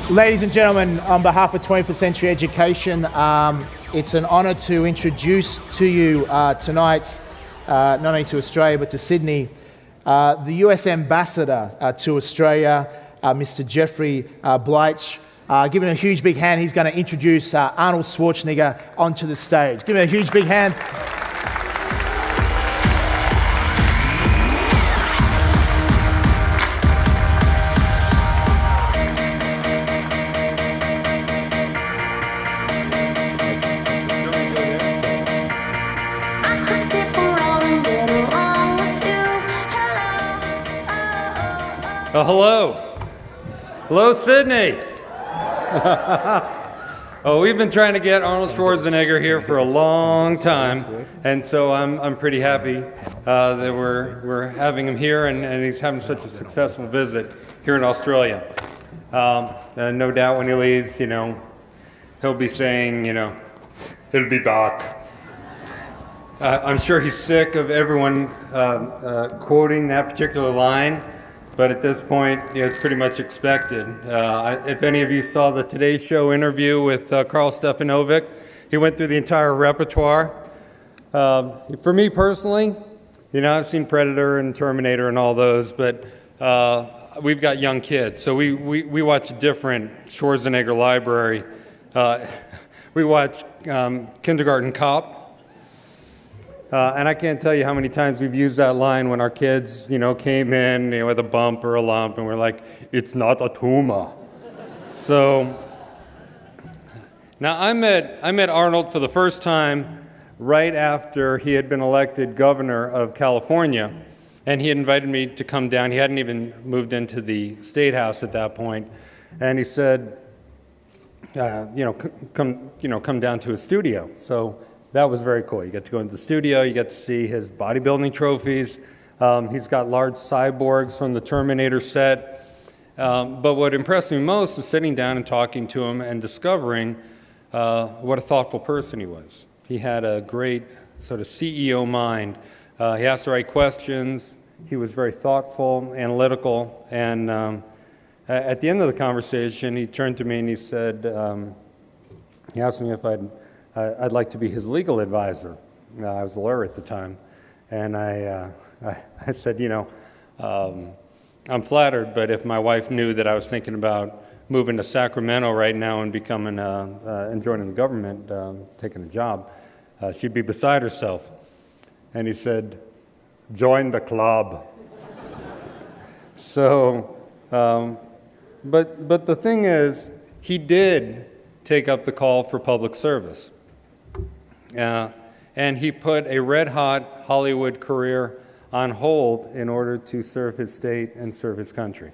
Ladies and gentlemen, on behalf of 21st Century Education, it's an honour to introduce to you tonight, not only to Australia but to Sydney, the US Ambassador to Australia, Mr. Jeffrey Bleich. Give him a huge big hand. He's going to introduce Arnold Schwarzenegger onto the stage. Give him a huge big hand. Hello. Hello, Sydney. Oh, we've been trying to get Arnold Schwarzenegger here for a long time, and so I'm pretty happy that we're having him here, and he's having such a successful visit here in Australia. No doubt when he leaves, he'll be saying, he'll be back. I'm sure he's sick of everyone quoting that particular line. But at this point, it's pretty much expected. If any of you saw the Today Show interview with Karl Stefanovic, he went through the entire repertoire. For me personally, I've seen Predator and Terminator and all those, but we've got young kids, so we watch a different Schwarzenegger library. We watch Kindergarten Cop. And I can't tell you how many times we've used that line when our kids, came in with a bump or a lump, and we're like, it's not a tumor. So now I met Arnold for the first time right after he had been elected governor of California, and he had invited me to come down. He hadn't even moved into the State House at that point, and he said, come down to his studio. So that was very cool. You get to go into the studio, you get to see his bodybuilding trophies. He's got large cyborgs from the Terminator set. But what impressed me most was sitting down and talking to him and discovering what a thoughtful person he was. He had a great sort of CEO mind. He asked the right questions. He was very thoughtful, analytical. And at the end of the conversation, he turned to me and he said, he asked me if I'd like to be his legal advisor. I was a lawyer at the time, and I said, I'm flattered, but if my wife knew that I was thinking about moving to Sacramento right now and becoming, and joining the government, taking a job, she'd be beside herself. And he said, join the club. So, but the thing is, he did take up the call for public service. And he put a red-hot Hollywood career on hold in order to serve his state and serve his country.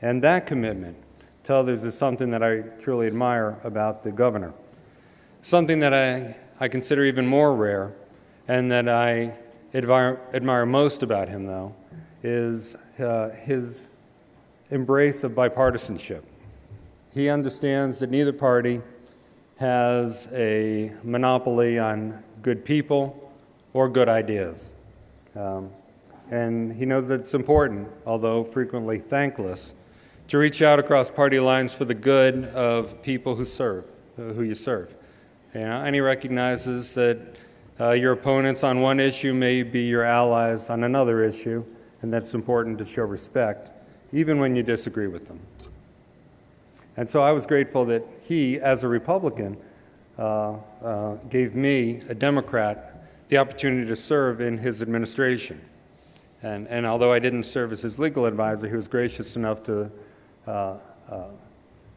And that commitment to others is something that I truly admire about the governor. Something that I consider even more rare, and that I admire most about him, though, is his embrace of bipartisanship. He understands that neither party has a monopoly on good people or good ideas. And he knows that it's important, although frequently thankless, to reach out across party lines for the good of people who you serve. And he recognizes that your opponents on one issue may be your allies on another issue, and that's important to show respect, even when you disagree with them. And so I was grateful that he, as a Republican, gave me, a Democrat, the opportunity to serve in his administration. And although I didn't serve as his legal advisor, he was gracious enough to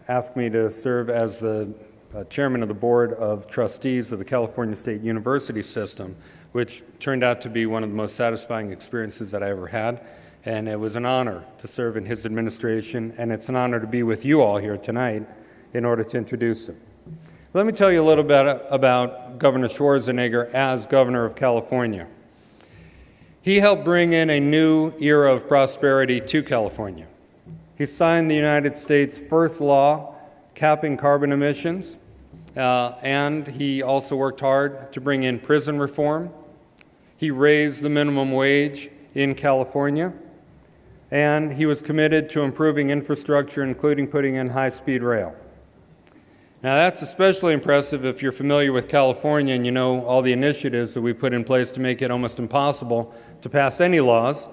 ask me to serve as the chairman of the board of trustees of the California State University system, which turned out to be one of the most satisfying experiences that I ever had. And it was an honor to serve in his administration, and it's an honor to be with you all here tonight in order to introduce him. Let me tell you a little bit about Governor Schwarzenegger as governor of California. He helped bring in a new era of prosperity to California. He signed the United States' first law capping carbon emissions, and he also worked hard to bring in prison reform. He raised the minimum wage in California. and he was committed to improving infrastructure, including putting in high-speed rail. Now, that's especially impressive if you're familiar with California and you know all the initiatives that we put in place to make it almost impossible to pass any laws.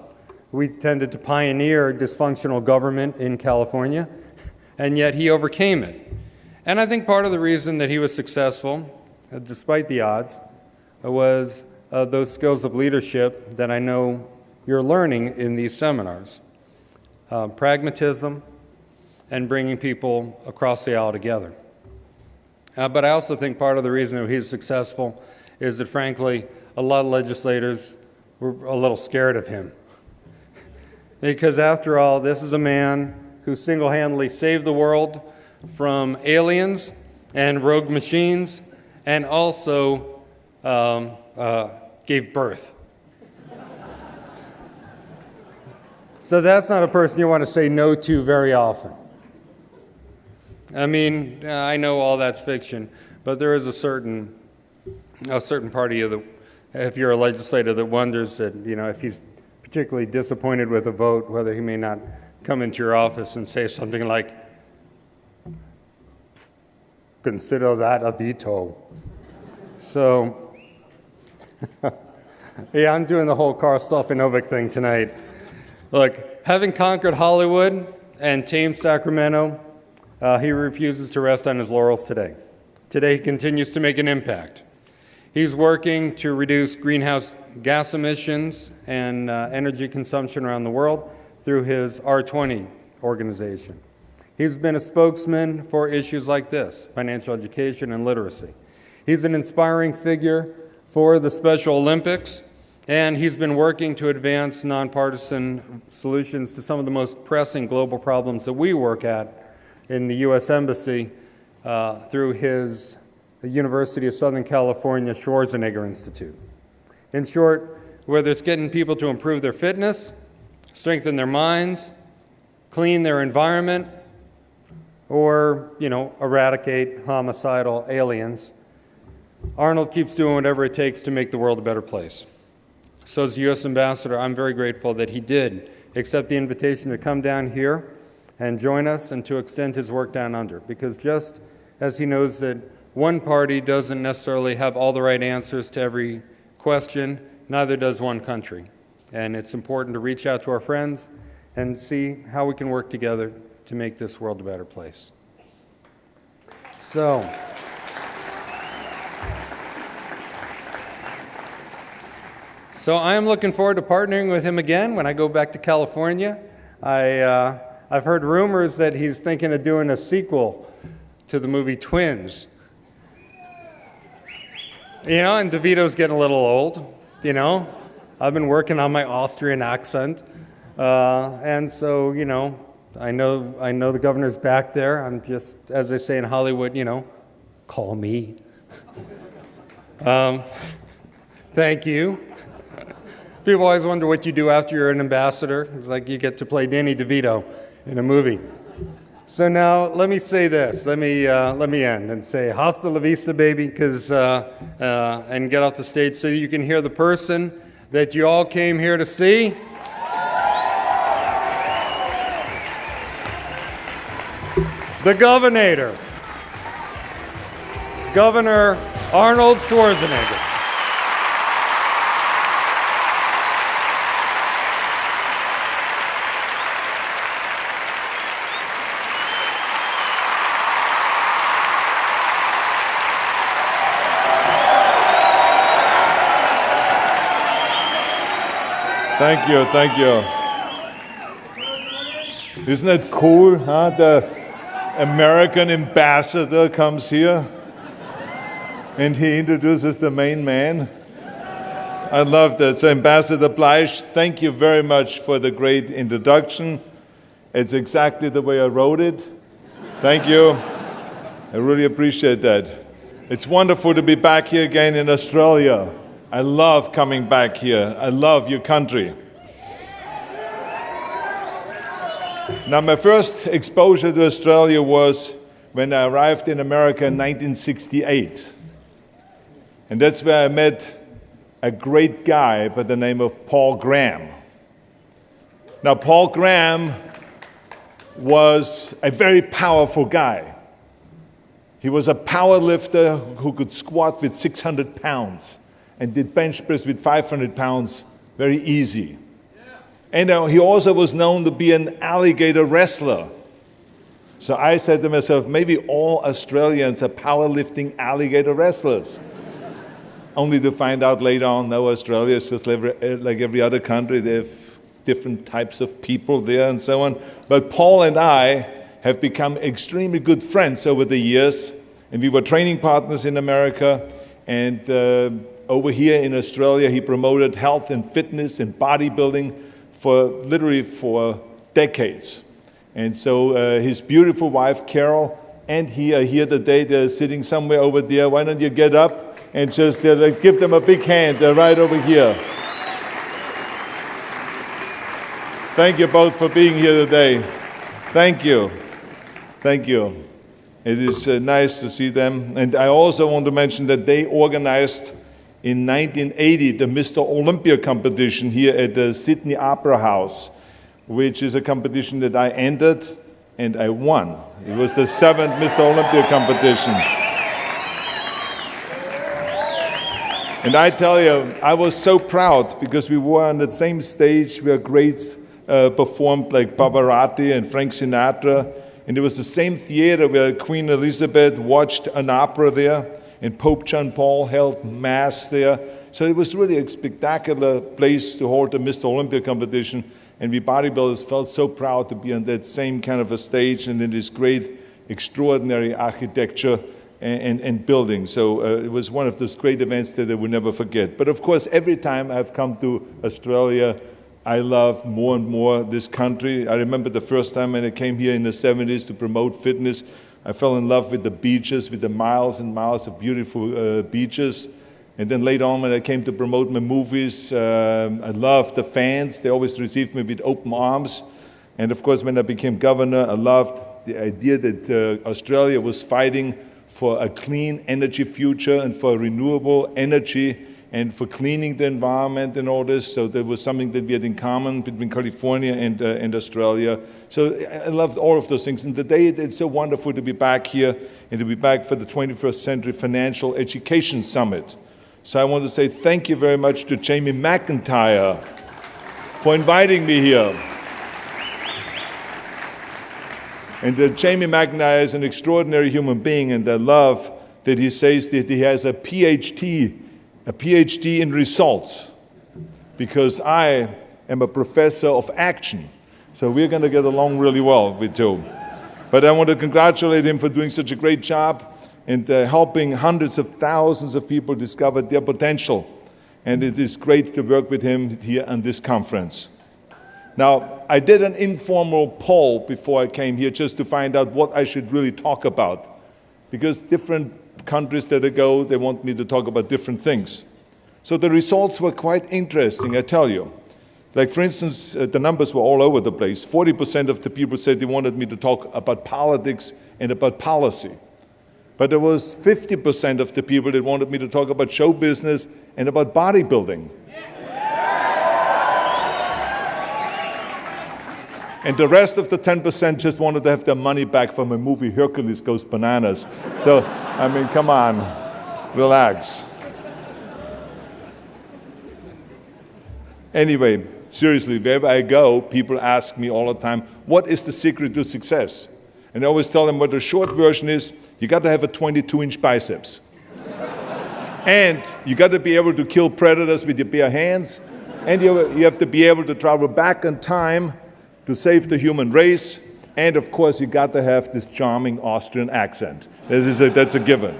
We tended to pioneer dysfunctional government in California, and yet he overcame it. And I think part of the reason that he was successful, despite the odds, was those skills of leadership that I know you're learning in these seminars. Pragmatism and bringing people across the aisle together. But I also think part of the reason that he's successful is that, frankly, a lot of legislators were a little scared of him. Because after all, this is a man who single-handedly saved the world from aliens and rogue machines, and also gave birth. So that's not a person you want to say no to very often. I mean, I know all that's fiction, but there is a certain party of the, if you're a legislator, that wonders that, you know, if he's particularly disappointed with a vote, whether he may not come into your office and say something like, consider that a veto. So, yeah, I'm doing the whole Karl Stefanovic thing tonight. Look, having conquered Hollywood and tamed Sacramento, he refuses to rest on his laurels today. Today, he continues to make an impact. He's working to reduce greenhouse gas emissions and energy consumption around the world through his R20 organization. He's been a spokesman for issues like this, financial education and literacy. He's an inspiring figure for the Special Olympics, and he's been working to advance nonpartisan solutions to some of the most pressing global problems that we work at in the U.S. Embassy through his University of Southern California Schwarzenegger Institute. In short, whether it's getting people to improve their fitness, strengthen their minds, clean their environment, or, you know, eradicate homicidal aliens, Arnold keeps doing whatever it takes to make the world a better place. So as U.S. Ambassador, I'm very grateful that he did accept the invitation to come down here and join us and to extend his work down under. Because just as he knows that one party doesn't necessarily have all the right answers to every question, neither does one country. And it's important to reach out to our friends and see how we can work together to make this world a better place. So, I am looking forward to partnering with him again when I go back to California. I've heard rumors that he's thinking of doing a sequel to the movie Twins. You know, and DeVito's getting a little old, you know. I've been working on my Austrian accent. And so, you know, I know the governor's back there. I'm just, as they say in Hollywood, you know, call me. Thank you. People always wonder what you do after you're an ambassador. It's like you get to play Danny DeVito in a movie. So now let me say this. Let me end and say hasta la vista, baby, and get off the stage so you can hear the person that you all came here to see. The Governator, Governor Arnold Schwarzenegger. Thank you, thank you. Isn't it cool, huh? The American ambassador comes here and he introduces the main man. I love that. So Ambassador Bleisch, thank you very much for the great introduction. It's exactly the way I wrote it. Thank you. I really appreciate that. It's wonderful to be back here again in Australia. I love coming back here. I love your country. Now, my first exposure to Australia was when I arrived in America in 1968. And that's where I met a great guy by the name of Paul Graham. Now, Paul Graham was a very powerful guy. He was a power lifter who could squat with 600 pounds and did bench press with 500 pounds very easy. And he also was known to be an alligator wrestler. So I said to myself, maybe all Australians are powerlifting alligator wrestlers. Only to find out later on, no, Australia is just like every other country. They have different types of people there and so on. But Paul and I have become extremely good friends over the years. And we were training partners in America. And over here in Australia, he promoted health and fitness and bodybuilding literally for decades. And so his beautiful wife, Carol, and he are here today. They're sitting somewhere over there. Why don't you get up and just give them a big hand. They're right over here. Thank you both for being here today. Thank you. Thank you. It is nice to see them. And I also want to mention that they organized in 1980 the Mr. Olympia competition here at the Sydney Opera House, which is a competition that I entered and I won. It was the 7th Mr. Olympia competition. And I tell you, I was so proud because we were on the same stage where greats performed like Pavarotti and Frank Sinatra. And it was the same theater where Queen Elizabeth watched an opera there and Pope John Paul held Mass there. So it was really a spectacular place to hold the Mr. Olympia competition. And we bodybuilders felt so proud to be on that same kind of a stage and in this great, extraordinary architecture and building. So it was one of those great events that I will never forget. But of course, every time I've come to Australia, I loved more and more this country. I remember the first time when I came here in the 70s to promote fitness, I fell in love with the beaches, with the miles and miles of beautiful beaches. And then later on when I came to promote my movies, I loved the fans. They always received me with open arms. And of course, when I became governor, I loved the idea that Australia was fighting for a clean energy future and for renewable energy and for cleaning the environment and all this. So there was something that we had in common between California and Australia. So I loved all of those things. And today it's so wonderful to be back here and to be back for the 21st Century Financial Education Summit. So I want to say thank you very much to Jamie McIntyre for inviting me here. And Jamie McIntyre is an extraordinary human being, and I love that he says that he has a PhD in results, because I am a professor of action. So we're going to get along really well with Joe. But I want to congratulate him for doing such a great job and helping hundreds of thousands of people discover their potential. And it is great to work with him here on this conference. Now, I did an informal poll before I came here just to find out what I should really talk about. Because different countries that I go, they want me to talk about different things. So the results were quite interesting, I tell you. Like, for instance, the numbers were all over the place. 40% of the people said they wanted me to talk about politics and about policy. But there was 50% of the people that wanted me to talk about show business and about bodybuilding. And the rest of the 10% just wanted to have their money back from a movie, Hercules Goes Bananas. So, I mean, come on, relax. Anyway, seriously, wherever I go, people ask me all the time, what is the secret to success? And I always tell them what the short version is, you got to have a 22-inch biceps. And you got to be able to kill predators with your bare hands. And you have to be able to travel back in time to save the human race, and of course you got to have this charming Austrian accent. That's a given.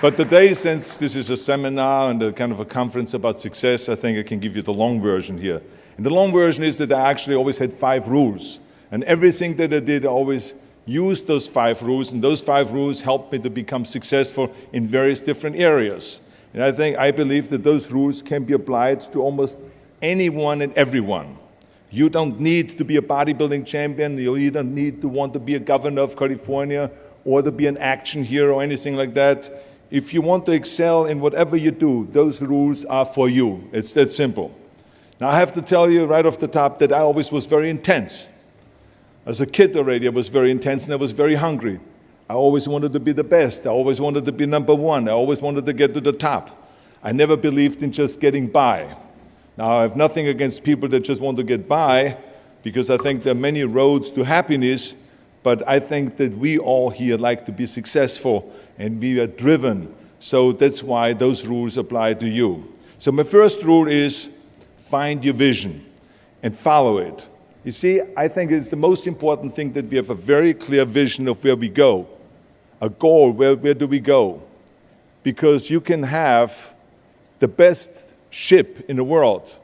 But today, since this is a seminar and a kind of a conference about success, I think I can give you the long version here. And the long version is that I actually always had 5 rules. And everything that I did, I always used those 5 rules, and those 5 rules helped me to become successful in various different areas. And I believe that those rules can be applied to almost anyone and everyone. You don't need to be a bodybuilding champion. You don't need to want to be a governor of California or to be an action hero or anything like that. if you want to excel in whatever you do, those rules are for you. It's that simple. Now, I have to tell you right off the top that I always was very intense. As a kid already, I was very intense and I was very hungry. I always wanted to be the best. I always wanted to be number one. I always wanted to get to the top. I never believed in just getting by. Now, I have nothing against people that just want to get by, because I think there are many roads to happiness, but I think that we all here like to be successful and we are driven. So that's why those rules apply to you. So my first rule is find your vision and follow it. You see, I think it's the most important thing that we have a very clear vision of where we go, a goal, where do we go? Because you can have the best ship in the world.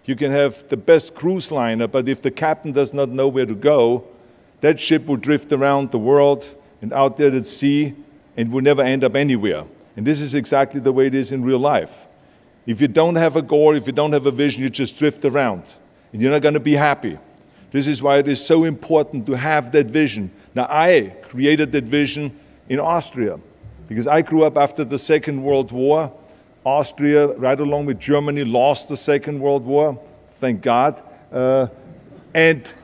You can have the best cruise liner, but if the captain does not know where to go, that ship will drift around the world and out there at sea and will never end up anywhere. And this is exactly the way it is in real life. If you don't have a goal, if you don't have a vision, you just drift around and you're not going to be happy. This is why it is so important to have that vision. Now, I created that vision in Austria because I grew up after the Second World War. Austria, right along with Germany, lost the Second World War, thank God. And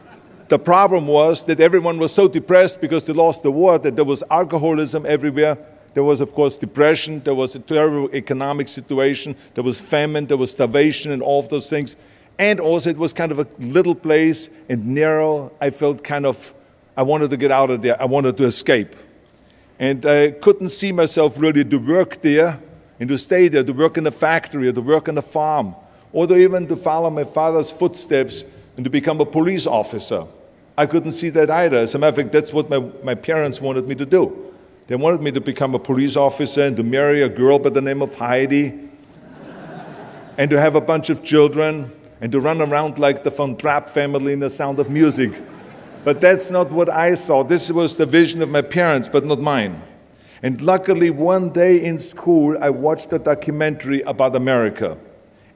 the problem was that everyone was so depressed because they lost the war that there was alcoholism everywhere. There was, of course, depression. There was a terrible economic situation. There was famine. There was starvation and all of those things. And also it was kind of a little place and narrow. I felt I wanted to get out of there. I wanted to escape. And I couldn't see myself really to work there and to stay there, to work in a factory or to work on a farm, or to even to follow my father's footsteps and to become a police officer. I couldn't see that either. As a matter of fact, that's what my parents wanted me to do. They wanted me to become a police officer and to marry a girl by the name of Heidi and to have a bunch of children and to run around like the Von Trapp family in The Sound of Music. But that's not what I saw. This was the vision of my parents, but not mine. And luckily, one day in school, I watched a documentary about America.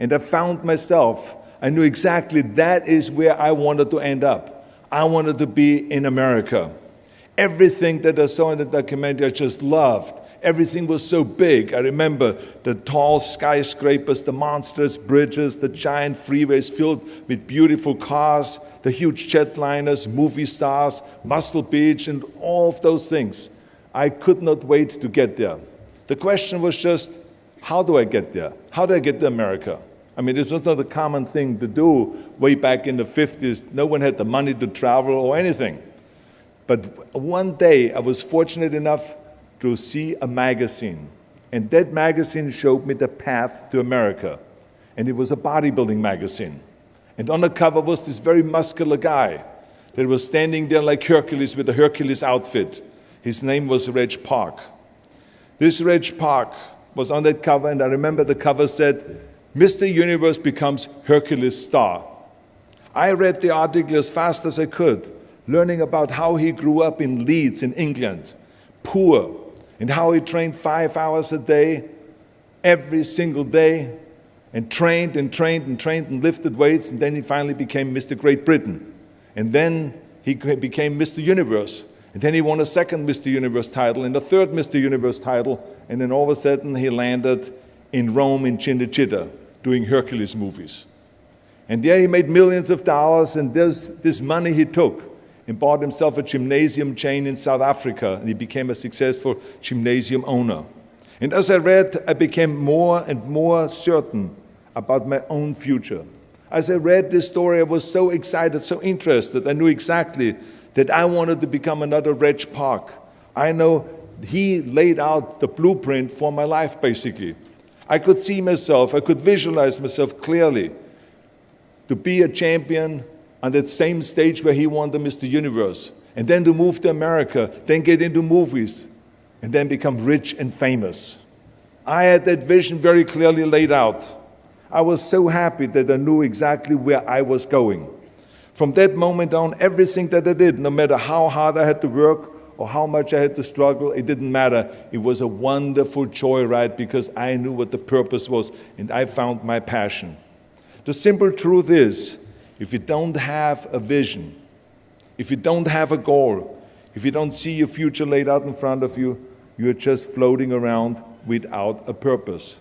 And I found myself, I knew exactly that is where I wanted to end up. I wanted to be in America. Everything that I saw in the documentary, I just loved. Everything was so big. I remember the tall skyscrapers, the monstrous bridges, the giant freeways filled with beautiful cars, the huge jetliners, movie stars, Muscle Beach, and all of those things. I could not wait to get there. The question was just, how do I get there? How do I get to America? I mean, this was not a common thing to do way back in the 50s. No one had the money to travel or anything. But one day, I was fortunate enough to see a magazine. And that magazine showed me the path to America. And it was a bodybuilding magazine. And on the cover was this very muscular guy that was standing there like Hercules with a Hercules outfit. His name was Reg Park. This Reg Park was on that cover, and I remember the cover said, Mr. Universe becomes Hercules star. I read the article as fast as I could, learning about how he grew up in Leeds in England, poor, and how he trained 5 hours a day, every single day, and trained and trained and trained and lifted weights, and then he finally became Mr. Great Britain. And then he became Mr. Universe. And then he won a second Mr. Universe title and a third Mr. Universe title, and then all of a sudden he landed in Rome in Cinecittà doing Hercules movies. And there he made millions of dollars, and this money he took and bought himself a gymnasium chain in South Africa, and he became a successful gymnasium owner. And as I read, I became more and more certain about my own future. As I read this story, I was so excited, so interested. I knew exactly that I wanted to become another Reg Park. I know he laid out the blueprint for my life, basically. I could see myself, I could visualize myself clearly to be a champion on that same stage where he won the Mr. Universe, and then to move to America, then get into movies, and then become rich and famous. I had that vision very clearly laid out. I was so happy that I knew exactly where I was going. From that moment on, everything that I did, no matter how hard I had to work or how much I had to struggle, it didn't matter. It was a wonderful joyride because I knew what the purpose was and I found my passion. The simple truth is, if you don't have a vision, if you don't have a goal, if you don't see your future laid out in front of you, you're just floating around without a purpose.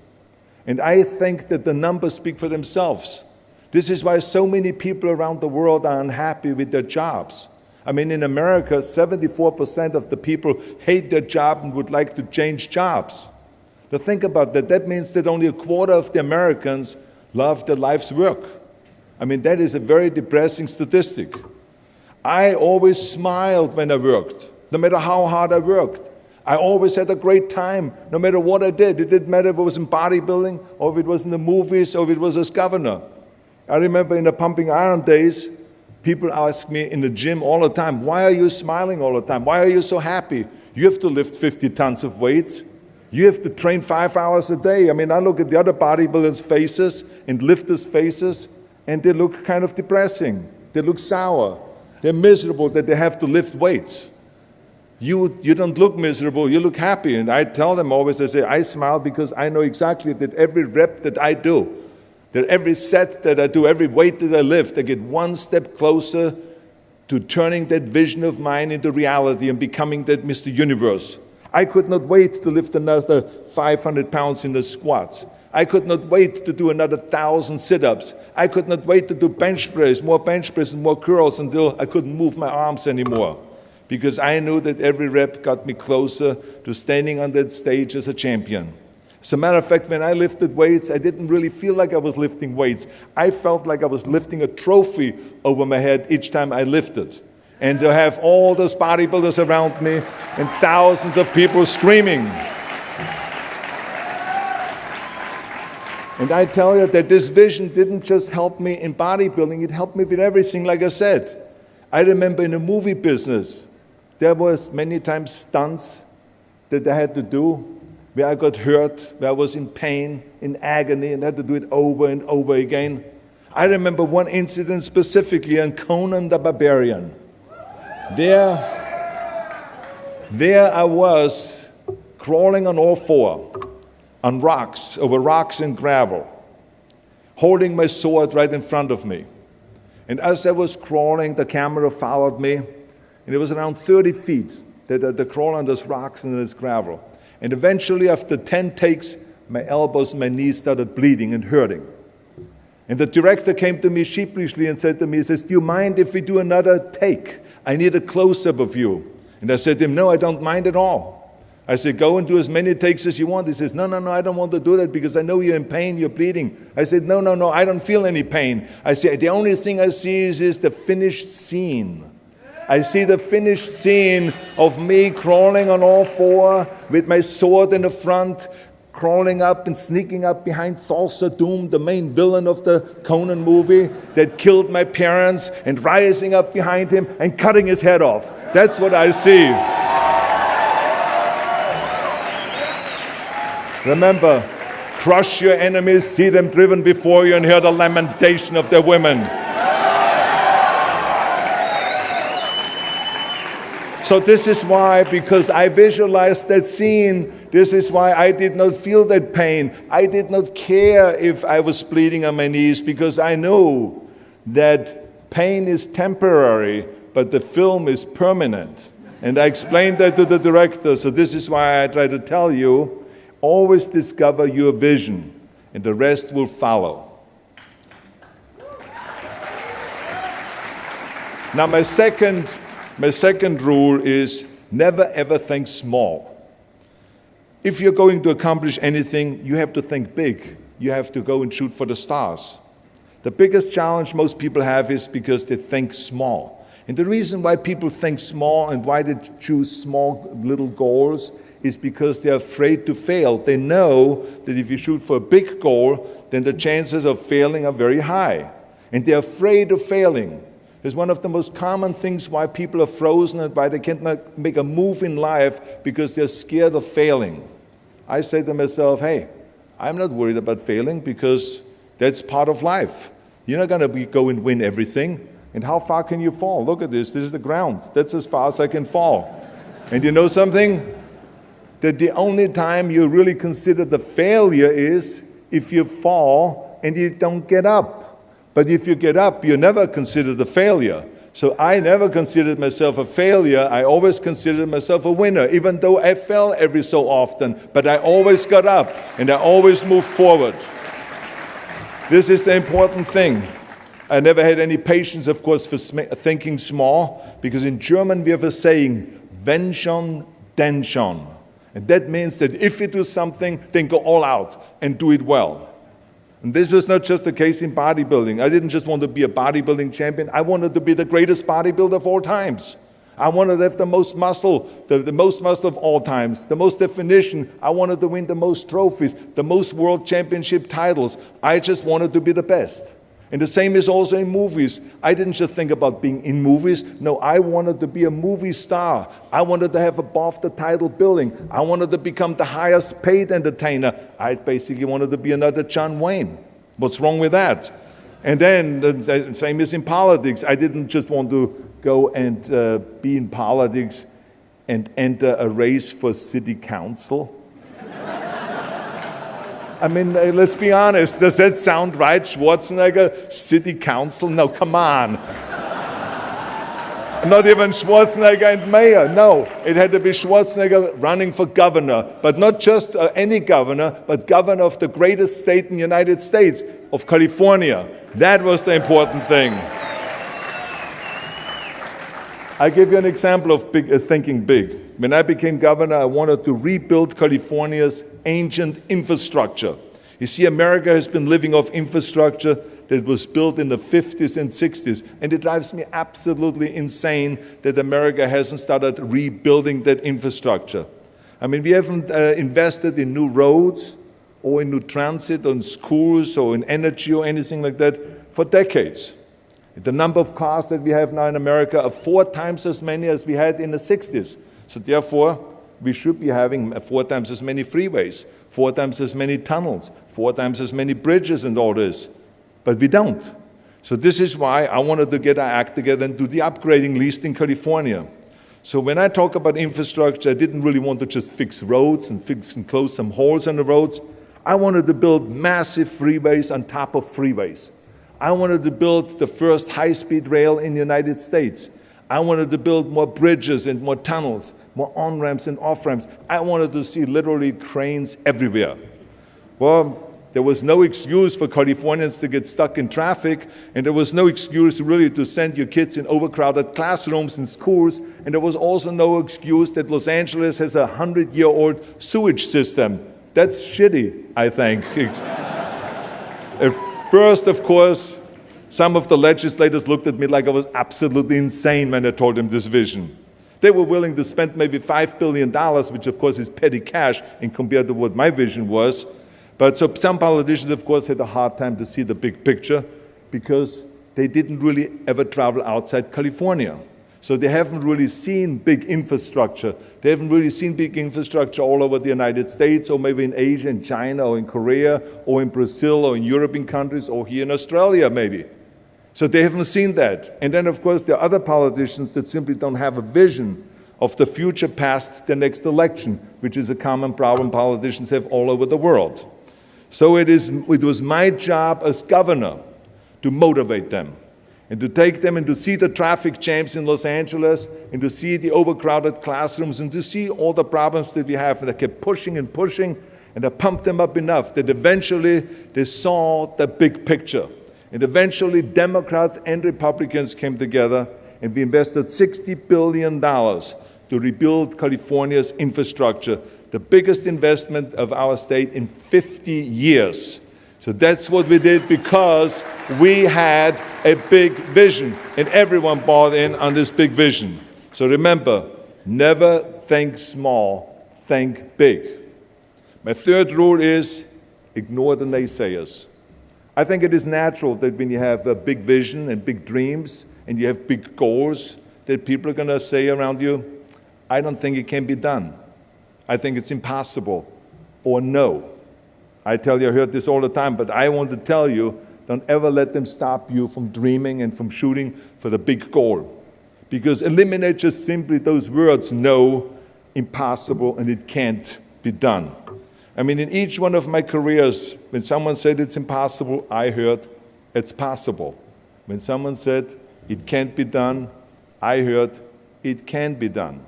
And I think that the numbers speak for themselves. This is why so many people around the world are unhappy with their jobs. I mean, in America, 74% of the people hate their job and would like to change jobs. Now think about that. That means that only a quarter of the Americans love their life's work. I mean, that is a very depressing statistic. I always smiled when I worked, no matter how hard I worked. I always had a great time, no matter what I did. It didn't matter if it was in bodybuilding, or if it was in the movies, or if it was as governor. I remember in the pumping iron days, people ask me in the gym all the time, why are you smiling all the time? Why are you so happy? You have to lift 50 tons of weights. You have to train 5 hours a day. I mean, I look at the other bodybuilders' faces and lifters' faces, and they look kind of depressing. They look sour. They're miserable that they have to lift weights. You don't look miserable, you look happy. And I tell them always, I say, I smile because I know exactly that every rep that I do, that every set that I do, every weight that I lift, I get one step closer to turning that vision of mine into reality and becoming that Mr. Universe. I could not wait to lift another 500 pounds in the squats. I could not wait to do another 1,000 sit-ups. I could not wait to do bench press and more curls until I couldn't move my arms anymore. Because I knew that every rep got me closer to standing on that stage as a champion. As a matter of fact, when I lifted weights, I didn't really feel like I was lifting weights. I felt like I was lifting a trophy over my head each time I lifted. And to have all those bodybuilders around me and thousands of people screaming. And I tell you that this vision didn't just help me in bodybuilding, it helped me with everything, like I said. I remember in the movie business, there was many times stunts that I had to do where I got hurt, where I was in pain, in agony, and had to do it over and over again. I remember one incident specifically on Conan the Barbarian. There I was crawling on all four, on rocks, over rocks and gravel, holding my sword right in front of me. And as I was crawling, the camera followed me. And it was around 30 feet that I crawl on those rocks and this gravel. And eventually, after 10 takes, my elbows and my knees started bleeding and hurting. And the director came to me sheepishly and said to me, he says, do you mind if we do another take? I need a close-up of you. And I said to him, no, I don't mind at all. I said, go and do as many takes as you want. He says, no, I don't want to do that because I know you're in pain, you're bleeding. I said, no, I don't feel any pain. I said, the only thing I see is the finished scene. I see the finished scene of me crawling on all four with my sword in the front, crawling up and sneaking up behind Thulsa Doom, the main villain of the Conan movie that killed my parents, and rising up behind him and cutting his head off. That's what I see. Remember, crush your enemies, see them driven before you, and hear the lamentation of their women. So this is why, because I visualized that scene, this is why I did not feel that pain. I did not care if I was bleeding on my knees, because I knew that pain is temporary, but the film is permanent. And I explained that to the director, so this is why I try to tell you, always discover your vision, and the rest will follow. Now my second rule is never ever think small. If you're going to accomplish anything, you have to think big. You have to go and shoot for the stars. The biggest challenge most people have is because they think small. And the reason why people think small and why they choose small little goals is because they're afraid to fail. They know that if you shoot for a big goal, then the chances of failing are very high. And they're afraid of failing. It's one of the most common things why people are frozen and why they can't make a move in life, because they're scared of failing. I say to myself, hey, I'm not worried about failing because that's part of life. You're not going to go and win everything. And how far can you fall? Look at this. This is the ground. That's as far as I can fall. And you know something? That the only time you really consider the failure is if you fall and you don't get up. But if you get up, you never consider the failure. So I never considered myself a failure. I always considered myself a winner, even though I fell every so often. But I always got up, and I always moved forward. This is the important thing. I never had any patience, of course, for thinking small, because in German we have a saying, wenn schon, denn schon. And that means that if you do something, then go all out and do it well. And this was not just the case in bodybuilding. I didn't just want to be a bodybuilding champion. I wanted to be the greatest bodybuilder of all times. I wanted to have the most muscle, the most muscle of all times, the most definition. I wanted to win the most trophies, the most world championship titles. I just wanted to be the best. And the same is also in movies. I didn't just think about being in movies. No, I wanted to be a movie star. I wanted to have above the title billing. I wanted to become the highest paid entertainer. I basically wanted to be another John Wayne. What's wrong with that? And then the same is in politics. I didn't just want to go and be in politics and enter a race for city council. I mean, let's be honest. Does that sound right? Schwarzenegger, city council? No, come on. Not even Schwarzenegger and mayor. No, it had to be Schwarzenegger running for governor. But not just any governor, but governor of the greatest state in the United States, of California. That was the important thing. I give you an example of thinking big. When I became governor, I wanted to rebuild California's ancient infrastructure. You see, America has been living off infrastructure that was built in the 50s and 60s, and it drives me absolutely insane that America hasn't started rebuilding that infrastructure. I mean, we haven't invested in new roads or in new transit, or in schools, or in energy, or anything like that for decades. The number of cars that we have now in America are 4 times as many as we had in the 60s. So therefore, we should be having 4 times as many freeways, 4 times as many tunnels, 4 times as many bridges and all this. But we don't. So this is why I wanted to get our act together and do the upgrading, at least in California. So when I talk about infrastructure, I didn't really want to just fix roads and fix and close some holes on the roads. I wanted to build massive freeways on top of freeways. I wanted to build the first high-speed rail in the United States. I wanted to build more bridges and more tunnels, more on-ramps and off-ramps. I wanted to see literally cranes everywhere. Well, there was no excuse for Californians to get stuck in traffic, and there was no excuse really to send your kids in overcrowded classrooms in schools, and there was also no excuse that Los Angeles has a 100-year-old sewage system. That's shitty, I think. At first, of course, some of the legislators looked at me like I was absolutely insane when I told them this vision. They were willing to spend maybe $5 billion, which of course is petty cash in compared to what my vision was. But so some politicians, of course, had a hard time to see the big picture because they didn't really ever travel outside California. So they haven't really seen big infrastructure. They haven't really seen big infrastructure all over the United States, or maybe in Asia, in China, or in Korea, or in Brazil, or in European countries, or here in Australia, maybe. So they haven't seen that. And then, of course, there are other politicians that simply don't have a vision of the future past the next election, which is a common problem politicians have all over the world. So it was my job as governor to motivate them, and to take them and to see the traffic jams in Los Angeles, and to see the overcrowded classrooms, and to see all the problems that we have. And I kept pushing and pushing, and I pumped them up enough that eventually they saw the big picture. And eventually Democrats and Republicans came together, and we invested $60 billion to rebuild California's infrastructure, the biggest investment of our state in 50 years. So that's what we did because we had a big vision, and everyone bought in on this big vision. So remember, never think small, think big. My third rule is ignore the naysayers. I think it is natural that when you have a big vision and big dreams and you have big goals, that people are going to say around you, I don't think it can be done. I think it's impossible, or no. I tell you, I heard this all the time, but I want to tell you, don't ever let them stop you from dreaming and from shooting for the big goal. Because eliminate just simply those words, no, impossible, and it can't be done. I mean, in each one of my careers, when someone said it's impossible, I heard it's possible. When someone said it can't be done. I heard, it can be done.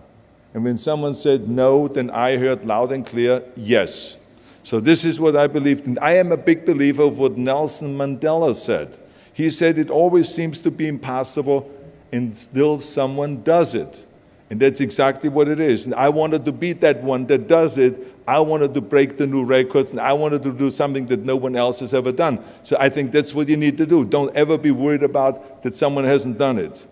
And when someone said no, then I heard loud and clear, yes. So this is what I believed in. I am a big believer of what Nelson Mandela said. He said it always seems to be impossible until someone does it. And that's exactly what it is. And I wanted to be that one that does it. I wanted to break the new records, and I wanted to do something that no one else has ever done. So I think that's what you need to do. Don't ever be worried about that someone hasn't done it.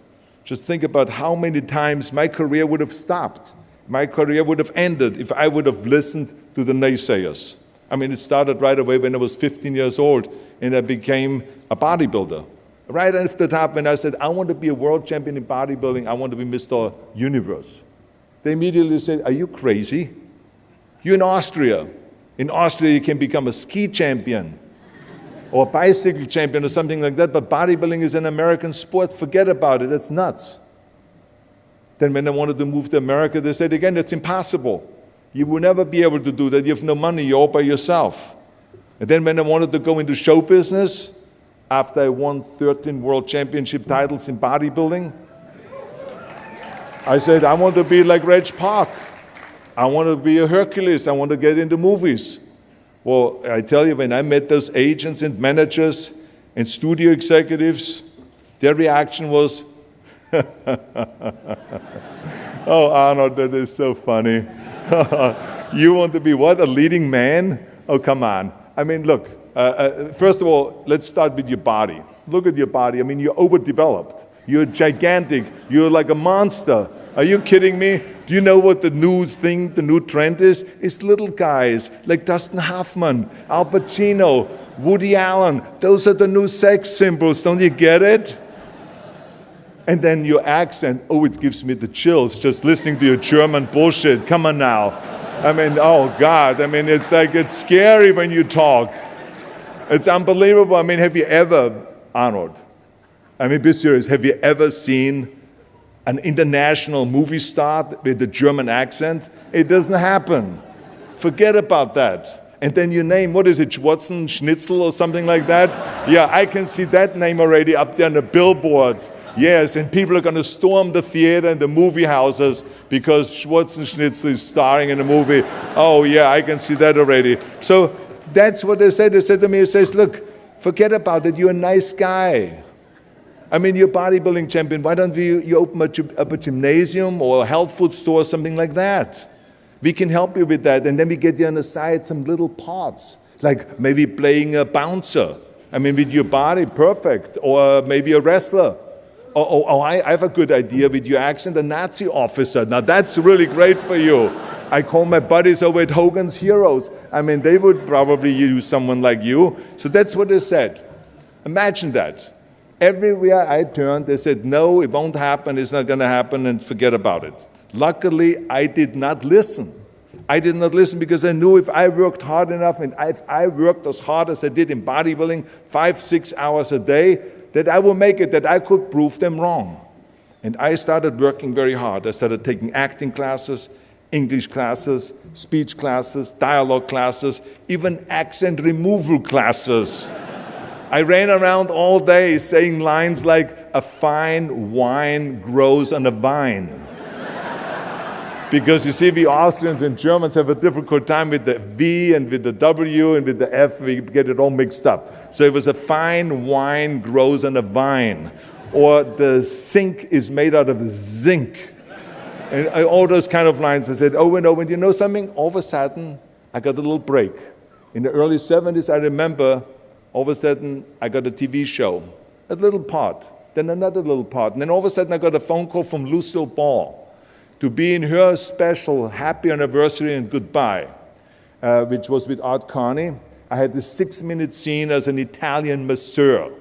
Just think about how many times my career would have stopped. My career would have ended if I would have listened to the naysayers. I mean, it started right away when I was 15 years old, and I became a bodybuilder. Right off the top, when I said, I want to be a world champion in bodybuilding, I want to be Mr. Universe. They immediately said, are you crazy? You're in Austria. In Austria, you can become a ski champion or a bicycle champion or something like that, but bodybuilding is an American sport. Forget about it. It's nuts. Then when I wanted to move to America, they said, again, it's impossible. You will never be able to do that. You have no money. You're all by yourself. And then when I wanted to go into show business, after I won 13 world championship titles in bodybuilding, I said, I want to be like Reg Park. I want to be a Hercules. I want to get into movies. Well, I tell you, when I met those agents and managers and studio executives, their reaction was, oh, Arnold, that is so funny. You want to be what, a leading man? Oh, come on. I mean, look, first of all, let's start with your body. Look at your body. I mean, you're overdeveloped. You're gigantic. You're like a monster. Are you kidding me? Do you know what the new thing, the new trend is? It's little guys like Dustin Hoffman, Al Pacino, Woody Allen. Those are the new sex symbols. Don't you get it? And then your accent, oh, it gives me the chills just listening to your German bullshit. Come on now. I mean, oh God. I mean, it's like, it's scary when you talk. It's unbelievable. I mean, have you ever, Arnold, I mean, be serious, have you ever seen an international movie star with a German accent? It doesn't happen. Forget about that. And then you name, what is it, Schnitzel or something like that? Yeah, I can see that name already up there on the billboard. Yes, and people are going to storm the theater and the movie houses because Schwarzenegger is starring in a movie. Oh yeah, I can see that already. So that's what they said. They said to me, it says, look, forget about it. You're a nice guy. I mean, you're a bodybuilding champion. Why don't you open up a gymnasium or a health food store or something like that? We can help you with that. And then we get you on the side some little parts, like maybe playing a bouncer. I mean, with your body, perfect. Or maybe a wrestler. I have a good idea with your accent, a Nazi officer. Now that's really great for you. I call my buddies over at Hogan's Heroes. I mean, they would probably use someone like you. So that's what they said. Imagine that. Everywhere I turned, they said, no, it won't happen, it's not going to happen, and forget about it. Luckily, I did not listen. I did not listen because I knew if I worked hard enough, and if I worked as hard as I did in bodybuilding, 5-6 hours a day, that I will make it, that I could prove them wrong. And I started working very hard. I started taking acting classes, English classes, speech classes, dialogue classes, even accent removal classes. I ran around all day saying lines like, a fine wine grows on a vine. Because you see, we Austrians and Germans have a difficult time with the V and with the W and with the F, we get it all mixed up. So it was a fine wine grows on a vine. Or the sink is made out of zinc. And all those kind of lines. I said, oh, and you know something? All of a sudden, I got a little break. In the early 70s, I remember, all of a sudden, I got a TV show. A little part, then another little part. And then all of a sudden, I got a phone call from Lucille Ball to be in her special Happy Anniversary and Goodbye, which was with Art Carney. I had this 6-minute scene as an Italian masseur.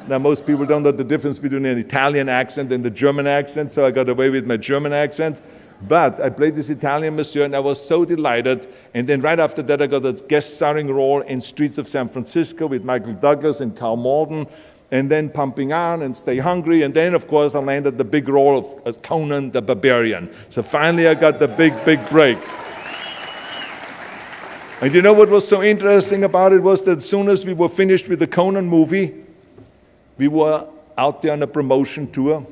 Now, most people don't know the difference between an Italian accent and the German accent, so I got away with my German accent. But I played this Italian masseur, and I was so delighted. And then right after that, I got a guest starring role in Streets of San Francisco with Michael Douglas and Carl Malden. And then Pumping On and Stay Hungry. And then, of course, I landed the big role of Conan the Barbarian. So finally, I got the big break. And you know what was so interesting about it was that as soon as we were finished with the Conan movie, we were out there on a promotion tour,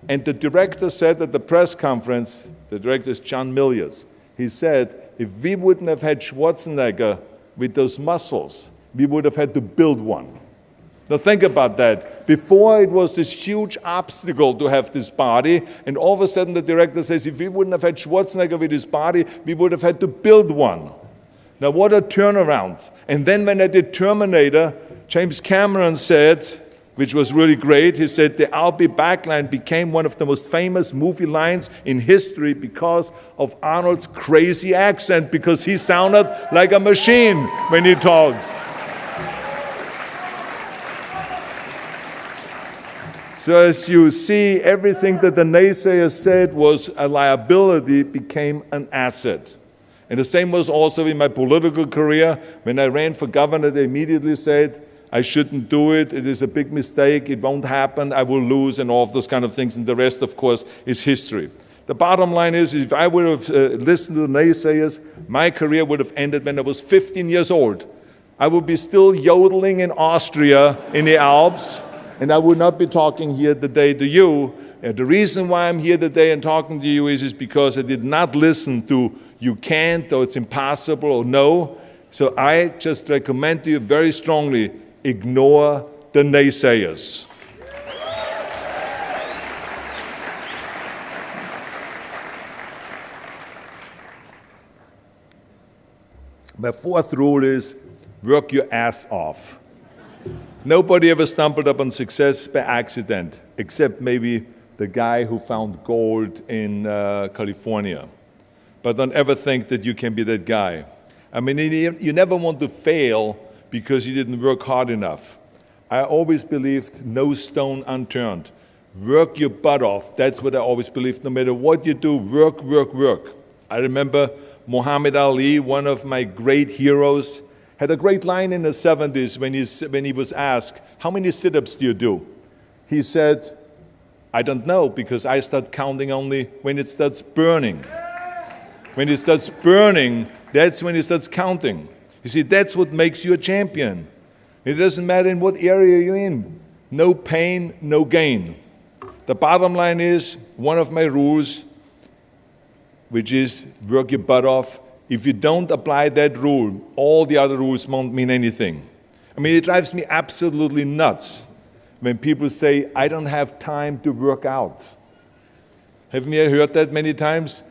and the director said at the press conference, the director is John Milius, he said, if we wouldn't have had Schwarzenegger with those muscles, we would have had to build one. Now think about that. Before it was this huge obstacle to have this body, and all of a sudden the director says, if we wouldn't have had Schwarzenegger with his body, we would have had to build one. Now what a turnaround. And then when I did Terminator, James Cameron said, which was really great, he said the "I'll be back" line became one of the most famous movie lines in history because of Arnold's crazy accent, because he sounded like a machine when he talks. So as you see, everything that the naysayers said was a liability became an asset. And the same was also in my political career. When I ran for governor, they immediately said, I shouldn't do it, it is a big mistake, it won't happen, I will lose, and all of those kind of things, and the rest, of course, is history. The bottom line is, if I would have listened to the naysayers, my career would have ended when I was 15 years old. I would be still yodeling in Austria, in the Alps, and I would not be talking here today to you. And the reason why I'm here today and talking to you is because I did not listen to you can't, or it's impossible, or no. So I just recommend to you very strongly, ignore the naysayers. My fourth rule is work your ass off. Nobody ever stumbled upon success by accident, except maybe the guy who found gold in California. But don't ever think that you can be that guy. I mean, you never want to fail because you didn't work hard enough. I always believed no stone unturned. Work your butt off. That's what I always believed. No matter what you do, work, work, work. I remember Muhammad Ali, one of my great heroes, had a great line in the 70s when he was asked, how many sit-ups do you do? He said, I don't know, because I start counting only when it starts burning. When it starts burning, that's when it starts counting. You see, that's what makes you a champion. It doesn't matter in what area you're in. No pain, no gain. The bottom line is, one of my rules, which is work your butt off. If you don't apply that rule, all the other rules won't mean anything. I mean, it drives me absolutely nuts when people say, I don't have time to work out. Haven't you heard that many times?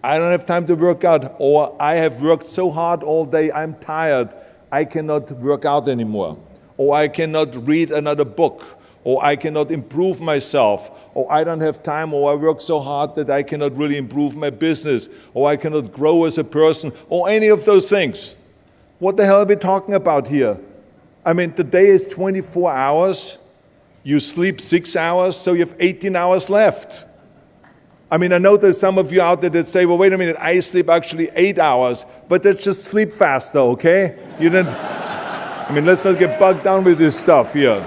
I don't have time to work out, or I have worked so hard all day, I'm tired, I cannot work out anymore, or I cannot read another book, or I cannot improve myself, or I don't have time, or I work so hard that I cannot really improve my business, or I cannot grow as a person, or any of those things. What the hell are we talking about here? I mean, the day is 24 hours, you sleep 6 hours, so you have 18 hours left. I mean, I know there's some of you out there that say, well, wait a minute, I sleep actually 8 hours, but that's just sleep faster, okay? You didn't, I mean, let's not get bogged down with this stuff here.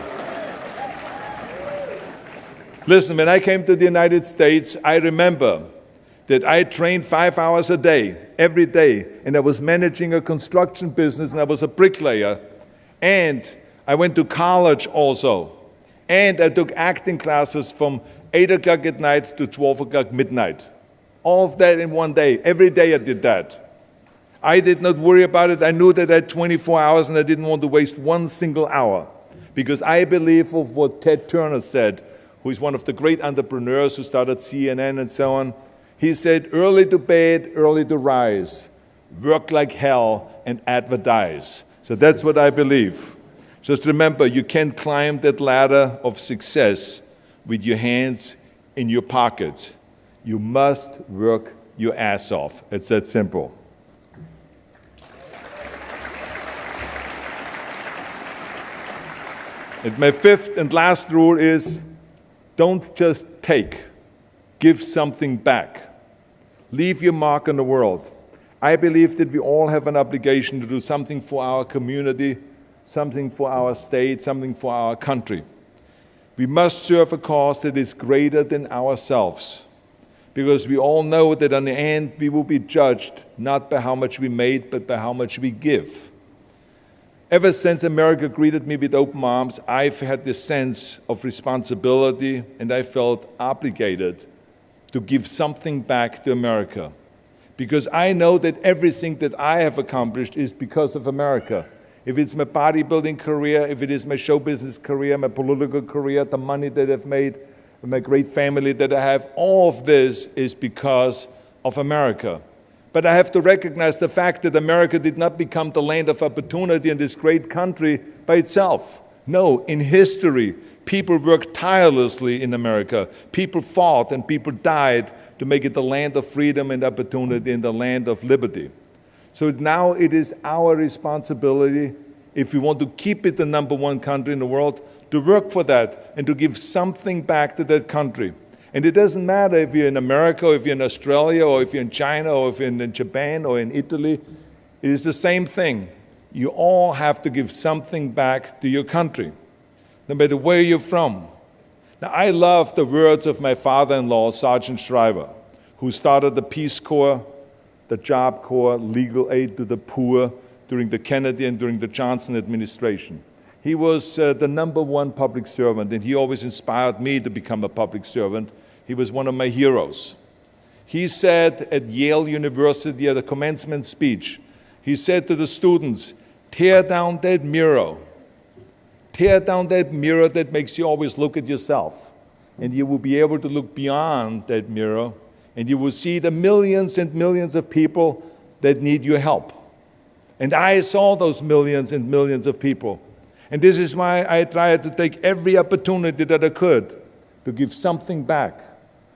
Listen, when I came to the United States, I remember that I trained 5 hours a day, every day, and I was managing a construction business, and I was a bricklayer, and I went to college also, and I took acting classes from 8 o'clock at night to 12 o'clock midnight. All of that in one day. Every day I did that. I did not worry about it. I knew that I had 24 hours and I didn't want to waste one single hour. Because I believe of what Ted Turner said, who is one of the great entrepreneurs who started CNN and so on. He said, early to bed, early to rise. Work like hell and advertise. So that's what I believe. Just remember, you can't climb that ladder of success with your hands in your pockets. You must work your ass off. It's that simple. And my fifth and last rule is, don't just take. Give something back. Leave your mark on the world. I believe that we all have an obligation to do something for our community, something for our state, something for our country. We must serve a cause that is greater than ourselves, because we all know that in the end we will be judged not by how much we made, but by how much we give. Ever since America greeted me with open arms, I've had this sense of responsibility, and I felt obligated to give something back to America. Because I know that everything that I have accomplished is because of America. If it's my bodybuilding career, if it is my show business career, my political career, the money that I've made, my great family that I have, all of this is because of America. But I have to recognize the fact that America did not become the land of opportunity in this great country by itself. No, in history, people worked tirelessly in America. People fought and people died to make it the land of freedom and opportunity and the land of liberty. So now it is our responsibility, if we want to keep it the #1 country in the world, to work for that and to give something back to that country. And it doesn't matter if you're in America, or if you're in Australia, or if you're in China, or if you're in Japan, or in Italy. It is the same thing. You all have to give something back to your country, no matter where you're from. Now, I love the words of my father-in-law, Sergeant Shriver, who started the Peace Corps, the Job Corps, legal aid to the poor during the Kennedy and during the Johnson administration. He was the #1 public servant, and he always inspired me to become a public servant. He was one of my heroes. He said at Yale University at a commencement speech, he said to the students, tear down that mirror. Tear down that mirror that makes you always look at yourself. And you will be able to look beyond that mirror, and you will see the millions and millions of people that need your help. And I saw those millions and millions of people. And this is why I tried to take every opportunity that I could to give something back.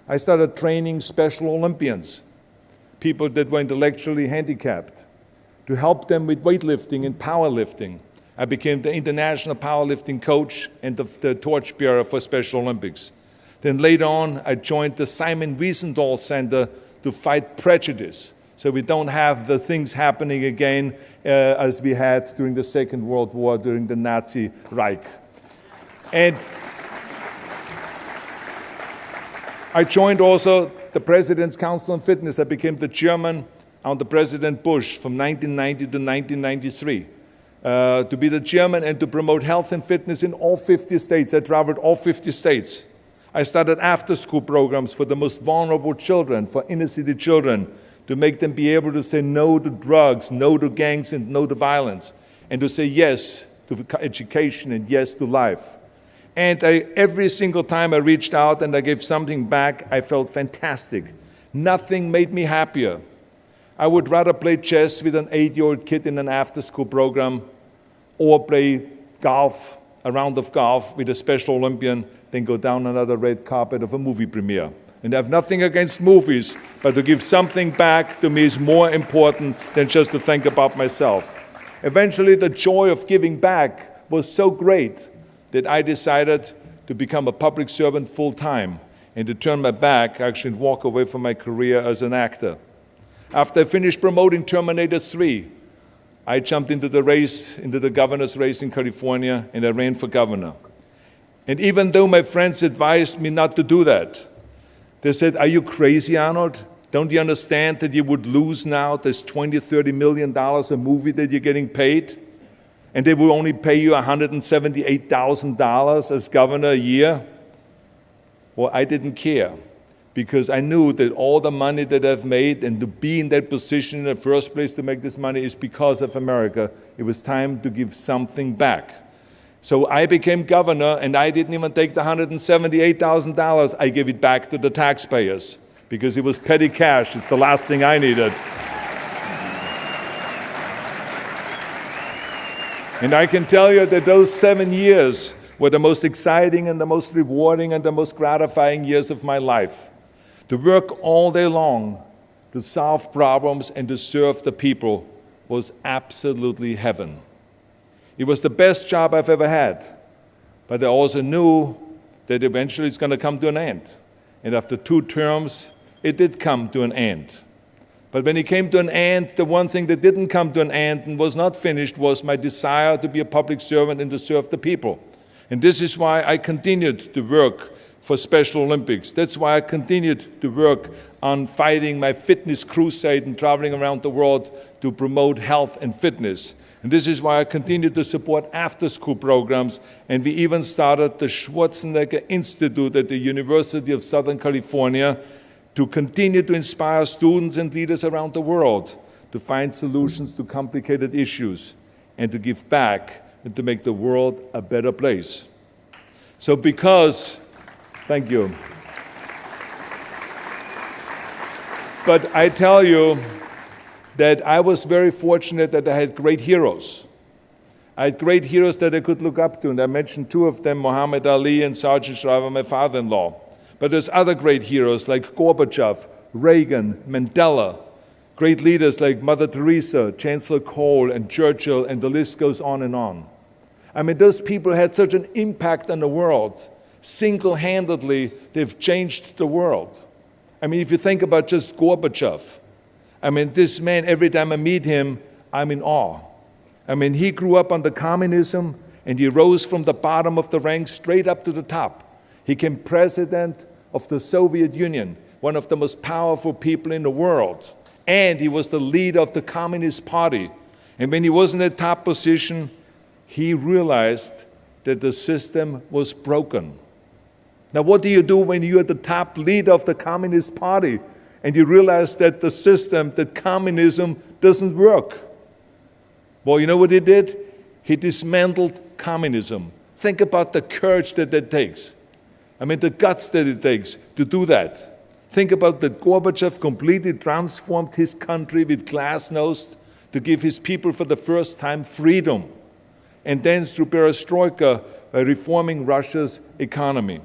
I started training Special Olympians, people that were intellectually handicapped, to help them with weightlifting and powerlifting. I became the international powerlifting coach and the torchbearer for Special Olympics. Then later on, I joined the Simon Wiesenthal Center to fight prejudice, so we don't have the things happening again as we had during the Second World War, during the Nazi Reich. And I joined also the President's Council on Fitness. I became the chairman under President Bush from 1990 to 1993. To be the chairman and to promote health and fitness in all 50 states. I traveled all 50 states. I started after-school programs for the most vulnerable children, for inner-city children, to make them be able to say no to drugs, no to gangs, and no to violence, and to say yes to education and yes to life. And every single time I reached out and I gave something back, I felt fantastic. Nothing made me happier. I would rather play chess with an 8-year-old kid in an after-school program or play golf, a round of golf with a Special Olympian, than go down another red carpet of a movie premiere. And I have nothing against movies, but to give something back to me is more important than just to think about myself. Eventually, the joy of giving back was so great that I decided to become a public servant full-time and to turn my back, actually, and walk away from my career as an actor. After I finished promoting Terminator 3, I jumped into the race, into the governor's race in California, and I ran for governor. And even though my friends advised me not to do that, they said, "Are you crazy, Arnold? Don't you understand that you would lose now this $20, $30 million a movie that you're getting paid? And they will only pay you $178,000 as governor a year?" Well, I didn't care, because I knew that all the money that I've made and to be in that position in the first place to make this money is because of America. It was time to give something back. So I became governor, and I didn't even take the $178,000. I gave it back to the taxpayers because it was petty cash. It's the last thing I needed. And I can tell you that those 7 years were the most exciting and the most rewarding and the most gratifying years of my life. To work all day long, to solve problems and to serve the people was absolutely heaven. It was the best job I've ever had, but I also knew that eventually it's going to come to an end. And after 2 terms, it did come to an end. But when it came to an end, the one thing that didn't come to an end and was not finished was my desire to be a public servant and to serve the people. And this is why I continued to work for Special Olympics. That's why I continued to work on fighting my fitness crusade and traveling around the world to promote health and fitness. And this is why I continue to support after-school programs, and we even started the Schwarzenegger Institute at the University of Southern California to continue to inspire students and leaders around the world to find solutions to complicated issues and to give back and to make the world a better place. So thank you. But I tell you that I was very fortunate that I had great heroes. I had great heroes that I could look up to, and I mentioned two of them, Muhammad Ali and Sergeant Shriver, my father-in-law. But there's other great heroes like Gorbachev, Reagan, Mandela, great leaders like Mother Teresa, Chancellor Kohl, and Churchill, and the list goes on and on. I mean, those people had such an impact on the world. Single-handedly, they've changed the world. I mean, if you think about just Gorbachev, I mean, this man, every time I meet him, I'm in awe. I mean, he grew up under communism, and he rose from the bottom of the ranks straight up to the top. He became president of the Soviet Union, one of the most powerful people in the world. And he was the leader of the Communist Party. And when he was in the top position, he realized that the system was broken. Now, what do you do when you're the top leader of the Communist Party and you realize that the system, that communism, doesn't work? Well, you know what he did? He dismantled communism. Think about the courage that that takes. I mean, the guts that it takes to do that. Think about that Gorbachev completely transformed his country with glasnost to give his people for the first time freedom. And then through perestroika, by reforming Russia's economy.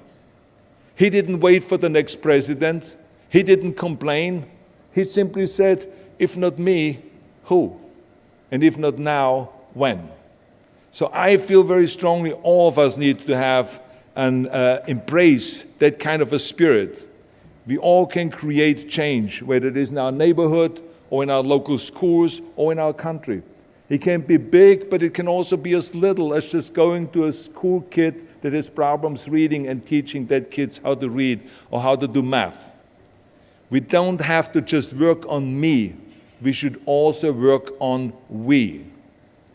He didn't wait for the next president. He didn't complain. He simply said, if not me, who? And if not now, when? So I feel very strongly all of us need to have and embrace that kind of a spirit. We all can create change, whether it is in our neighborhood or in our local schools or in our country. It can be big, but it can also be as little as just going to a school kid that has problems reading and teaching that kids how to read or how to do math. We don't have to just work on me. We should also work on we.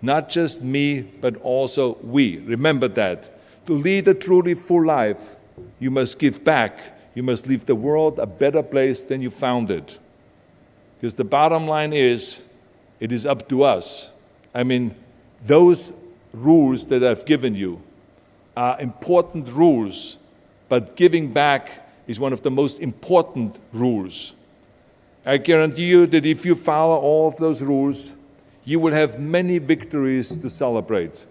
Not just me, but also we. Remember that. To lead a truly full life, you must give back. You must leave the world a better place than you found it. Because the bottom line is, it is up to us. I mean, those rules that I've given you are important rules, but giving back is one of the most important rules. I guarantee you that if you follow all of those rules, you will have many victories to celebrate.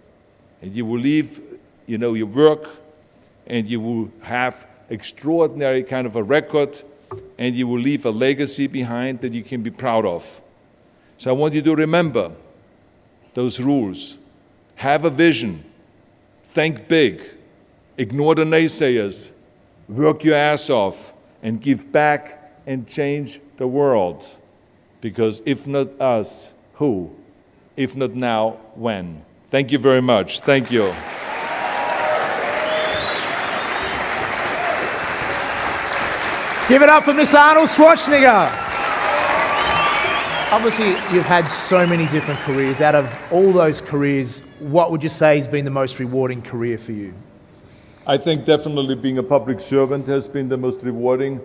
And you will leave, your work, and you will have extraordinary kind of a record, and you will leave a legacy behind that you can be proud of. So I want you to remember those rules. Have a vision. Think big. Ignore the naysayers. Work your ass off and give back and change the world. Because if not us, who? If not now, when? Thank you very much. Thank you. Give it up for Mr. Arnold Schwarzenegger. Obviously, you've had so many different careers. Out of all those careers, what would you say has been the most rewarding career for you? I think definitely being a public servant has been the most rewarding,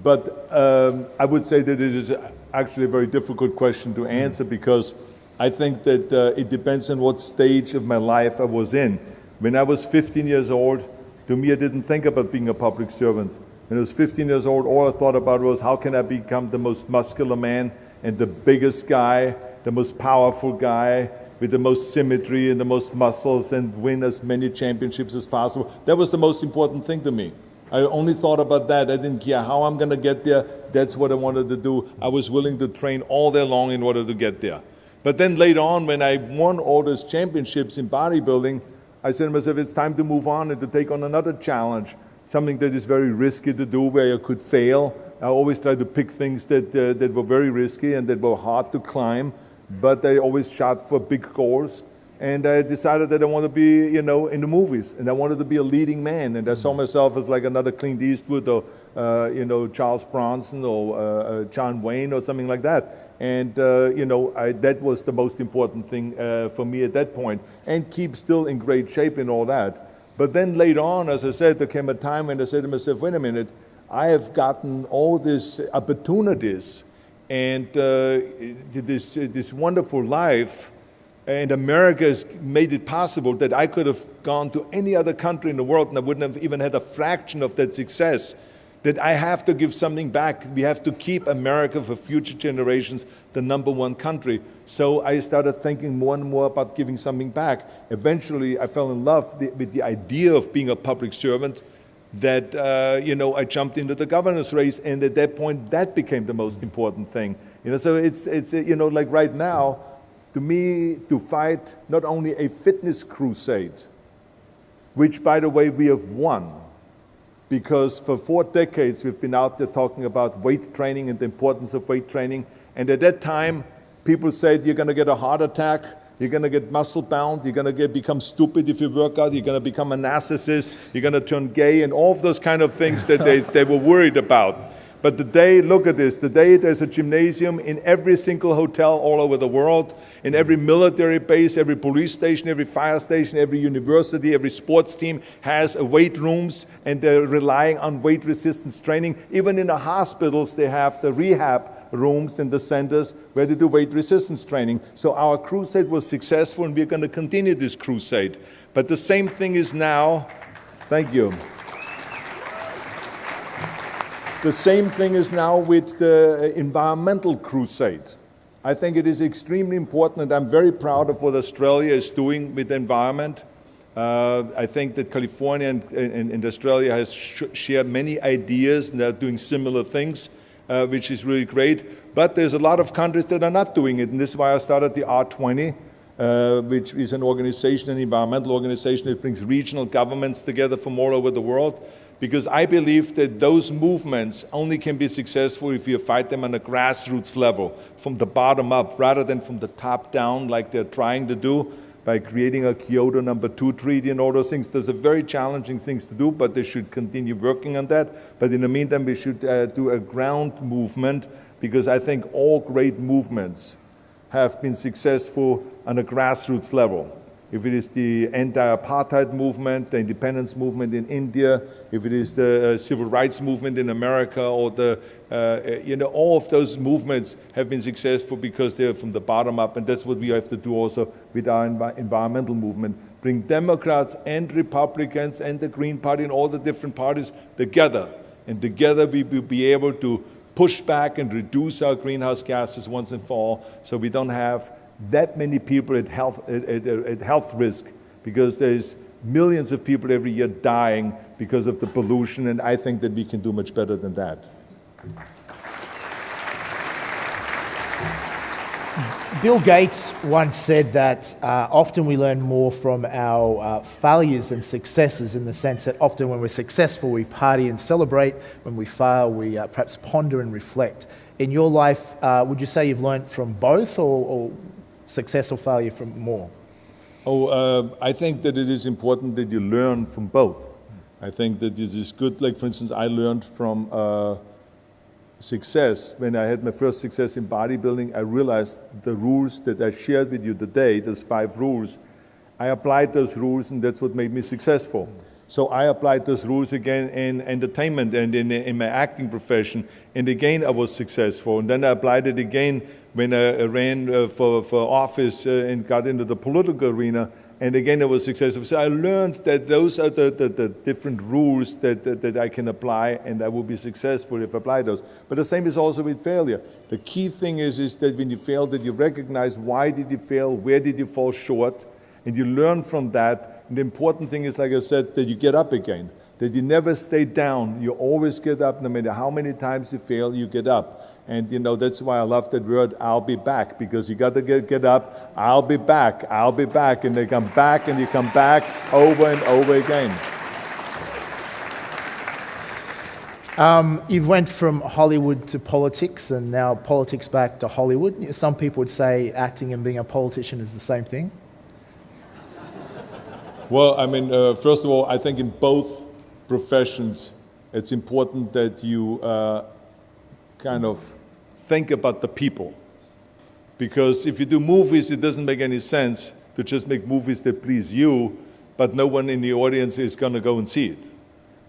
but I would say that it is actually a very difficult question to answer because I think that it depends on what stage of my life I was in. When I was 15 years old, to me I didn't think about being a public servant. When I was 15 years old, all I thought about was how can I become the most muscular man and the biggest guy, the most powerful guy, with the most symmetry and the most muscles and win as many championships as possible. That was the most important thing to me. I only thought about that. I didn't care how I'm going to get there. That's what I wanted to do. I was willing to train all day long in order to get there. But then later on, when I won all those championships in bodybuilding, I said to myself, it's time to move on and to take on another challenge, something that is very risky to do, where I could fail. I always tried to pick things that were very risky and that were hard to climb, but I always shot for big goals. And I decided that I want to be, you know, in the movies, and I wanted to be a leading man. And I saw myself as like another Clint Eastwood or, you know, Charles Bronson or John Wayne or something like that. And, you know, that was the most important thing for me at that point, and keep still in great shape and all that. But then later on, as I said, there came a time when I said to myself, wait a minute, I have gotten all these opportunities and this wonderful life. And America has made it possible that I could have gone to any other country in the world and I wouldn't have even had a fraction of that success. That I have to give something back. We have to keep America for future generations the #1 country. So I started thinking more and more about giving something back. Eventually, I fell in love with the idea of being a public servant. That you know, I jumped into the governor's race, and at that point, that became the most important thing. You know, so it's you know, like right now. To me, to fight not only a fitness crusade, which, by the way, we have won, because for 4 decades we've been out there talking about weight training and the importance of weight training. And at that time, people said you're going to get a heart attack, you're going to get muscle bound, you're going to become stupid if you work out, you're going to become a narcissist, you're going to turn gay, and all of those kind of things that they were worried about. But today, look at this, today there's a gymnasium in every single hotel all over the world, in every military base, every police station, every fire station, every university, every sports team has weight rooms, and they're relying on weight resistance training. Even in the hospitals, they have the rehab rooms and the centers where they do weight resistance training. So our crusade was successful, and we're going to continue this crusade. But the same thing is now, thank you. The same thing is now with the environmental crusade. I think it is extremely important, and I'm very proud of what Australia is doing with the environment. I think that California and Australia has shared many ideas, and they're doing similar things, which is really great. But there's a lot of countries that are not doing it, and this is why I started the R20, which is an organization, an environmental organization that brings regional governments together from all over the world. Because I believe that those movements only can be successful if you fight them on a grassroots level, from the bottom up, rather than from the top down like they're trying to do by creating a Kyoto #2 treaty and all those things. Those are very challenging things to do, but they should continue working on that. But in the meantime, we should do a ground movement, because I think all great movements have been successful on a grassroots level. If it is the anti-apartheid movement, the independence movement in India, if it is the civil rights movement in America, or the, you know, all of those movements have been successful because they're from the bottom up, and that's what we have to do also with our environmental movement. Bring Democrats and Republicans and the Green Party and all the different parties together, and together we will be able to push back and reduce our greenhouse gases once and for all, so we don't have that many people at health risk, because there's millions of people every year dying because of the pollution, and I think that we can do much better than that. Bill Gates once said that often we learn more from our failures than successes, in the sense that often when we're successful we party and celebrate, when we fail we perhaps ponder and reflect. In your life, would you say you've learned from both, or success or failure from more? I think that it is important that you learn from both. I think that it is good. Like, for instance, I learned from success. When I had my first success in bodybuilding, I realized the rules that I shared with you today, those 5 rules, I applied those rules, and that's what made me successful. So I applied those rules again in entertainment and in my acting profession, and again I was successful. And then I applied it again when I ran for office and got into the political arena, and again I was successful. So I learned that those are the different rules that I can apply, and I will be successful if I apply those. But the same is also with failure. The key thing is that when you fail, that you recognize why did you fail, where did you fall short, and you learn from that. And the important thing is, like I said, that you get up again, that you never stay down. You always get up. No matter how many times you fail, you get up. And you know, that's why I love that word, I'll be back, because you got to get up, I'll be back, and they come back, and you come back over and over again. You've went from Hollywood to politics, and now politics back to Hollywood. Some people would say acting and being a politician is the same thing. Well, I mean, first of all, I think in both professions, it's important that you kind of think about the people. Because if you do movies, it doesn't make any sense to just make movies that please you, but no one in the audience is going to go and see it.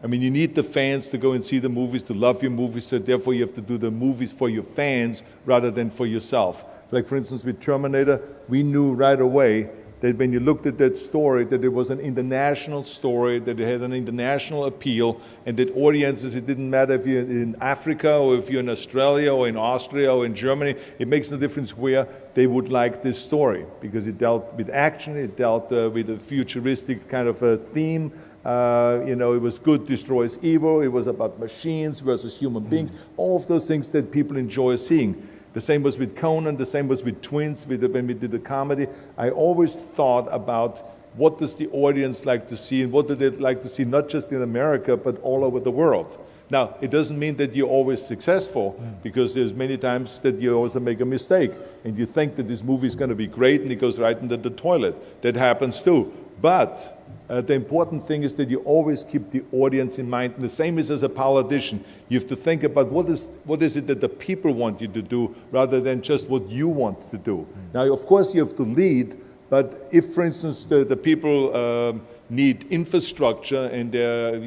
I mean, you need the fans to go and see the movies, to love your movies, so therefore you have to do the movies for your fans rather than for yourself. Like, for instance, with Terminator, we knew right away that when you looked at that story, that it was an international story, that it had an international appeal, and that audiences, it didn't matter if you're in Africa or if you're in Australia or in Austria or in Germany, it makes no difference where they would like this story, because it dealt with action, it dealt with a futuristic kind of a theme. You know, it was good destroys evil, it was about machines versus human beings, all of those things that people enjoy seeing. The same was with Conan, the same was with Twins, when we did the comedy. I always thought about what does the audience like to see, and what do they like to see, not just in America, but all over the world. Now, it doesn't mean that you're always successful, because there's many times that you also make a mistake, and you think that this movie is going to be great, and it goes right into the toilet. That happens too. But the important thing is that you always keep the audience in mind. And the same is as a politician. You have to think about what is it that the people want you to do, rather than just what you want to do. Now, of course, you have to lead, but if, for instance, the people need infrastructure, and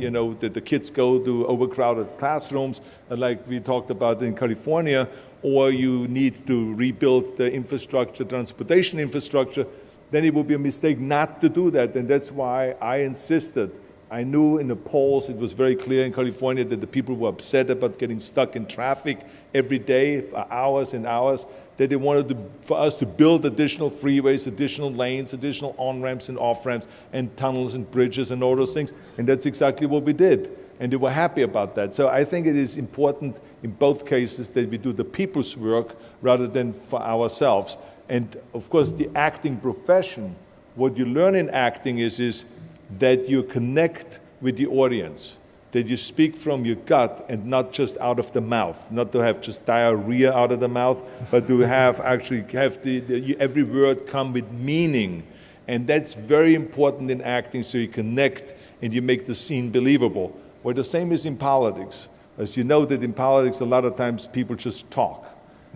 you know, that the kids go to overcrowded classrooms, like we talked about in California, or you need to rebuild the infrastructure, transportation infrastructure, then it would be a mistake not to do that. And that's why I insisted. I knew in the polls, it was very clear in California that the people were upset about getting stuck in traffic every day for hours and hours, that they wanted for us to build additional freeways, additional lanes, additional on-ramps and off-ramps, and tunnels and bridges and all those things. And that's exactly what we did. And they were happy about that. So I think it is important in both cases that we do the people's work rather than for ourselves. And of course, the acting profession, what you learn in acting is that you connect with the audience, that you speak from your gut and not just out of the mouth, not to have just diarrhea out of the mouth, but to have every word come with meaning. And that's very important in acting, so you connect and you make the scene believable. Well, the same is in politics. As you know, that in politics, a lot of times people just talk,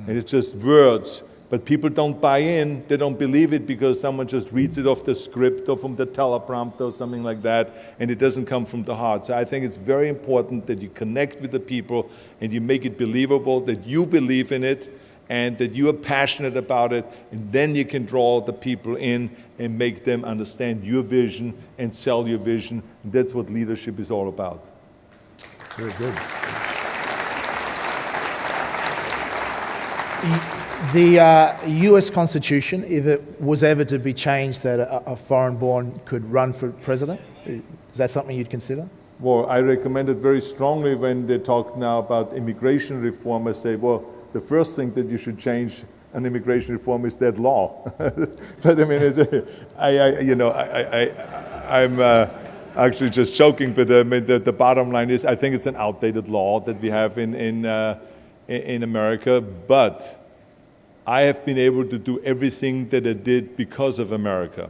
and it's just words. But people don't buy in, they don't believe it, because someone just reads it off the script or from the teleprompter or something like that, and it doesn't come from the heart. So I think it's very important that you connect with the people and you make it believable, that you believe in it and that you are passionate about it, and then you can draw the people in and make them understand your vision and sell your vision. And that's what leadership is all about. Very good. The US Constitution, if it was ever to be changed that a foreign-born could run for president, is that something you'd consider? Well, I recommend it very strongly when they talk now about immigration reform. I say, well, the first thing that you should change on immigration reform is that law. But I mean, I'm actually just joking, but the bottom line is I think it's an outdated law that we have in America, but I have been able to do everything that I did because of America.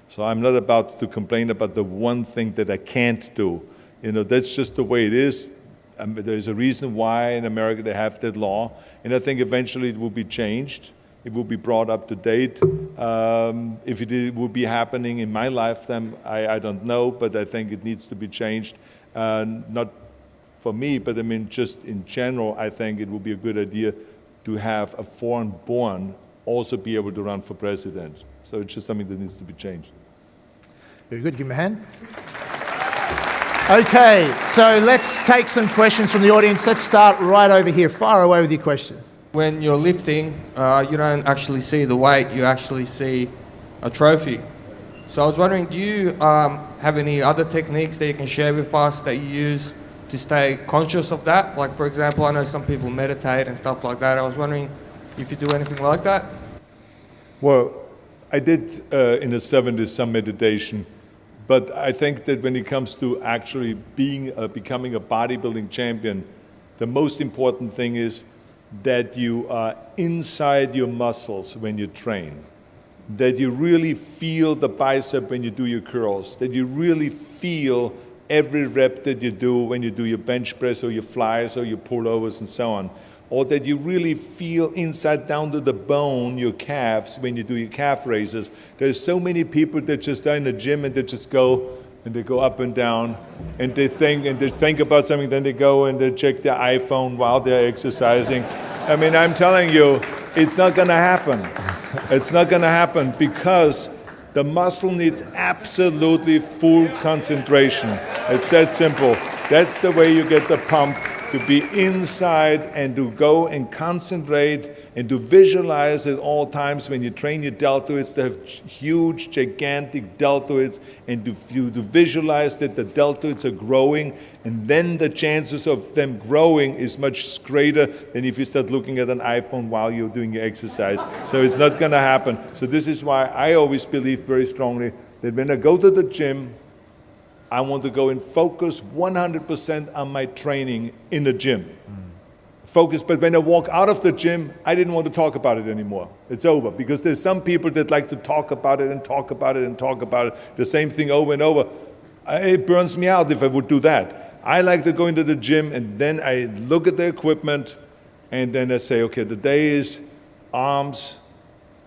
So I'm not about to complain about the one thing that I can't do. You know, that's just the way it is. There's a reason why in America they have that law, and I think eventually it will be changed. It will be brought up to date. If it will be happening in my lifetime, I don't know, but I think it needs to be changed. Not for me, but I mean just in general, I think it would be a good idea to have a foreign-born also be able to run for president. So it's just something that needs to be changed. Very good. Give me a hand. Okay, so let's take some questions from the audience. Let's start right over here. Fire away with your question. When you're lifting, you don't actually see the weight, you actually see a trophy. So I was wondering, do you have any other techniques that you can share with us that you use to stay conscious of that? Like, for example, I know some people meditate and stuff like that. I was wondering if you do anything like that? Well, I did in the 70s some meditation, but I think that when it comes to actually becoming a bodybuilding champion, the most important thing is that you are inside your muscles when you train. that you really feel the bicep when you do your curls, that you really feel every rep that you do when you do your bench press or your flies or your pullovers and so on, or that you really feel inside down to the bone your calves when you do your calf raises. There's so many people that just are in the gym and they just go and they go up and down and they think about something, then they go and they check their iPhone while they're exercising. I mean, I'm telling you, it's not going to happen. It's not going to happen because the muscle needs absolutely full concentration. It's that simple. That's the way you get the pump, to be inside and to go and concentrate and to visualize at all times when you train your deltoids to have huge, gigantic deltoids, and to visualize that the deltoids are growing, and then the chances of them growing is much greater than if you start looking at an iPhone while you're doing your exercise. So it's not going to happen. So this is why I always believe very strongly that when I go to the gym, I want to go and focus 100% on my training in the gym. Focus, but when I walk out of the gym, I didn't want to talk about it anymore. It's over, because there's some people that like to talk about it and talk about it and talk about it, the same thing over and over. It burns me out if I would do that. I like to go into the gym and then I look at the equipment and then I say, okay, the day is arms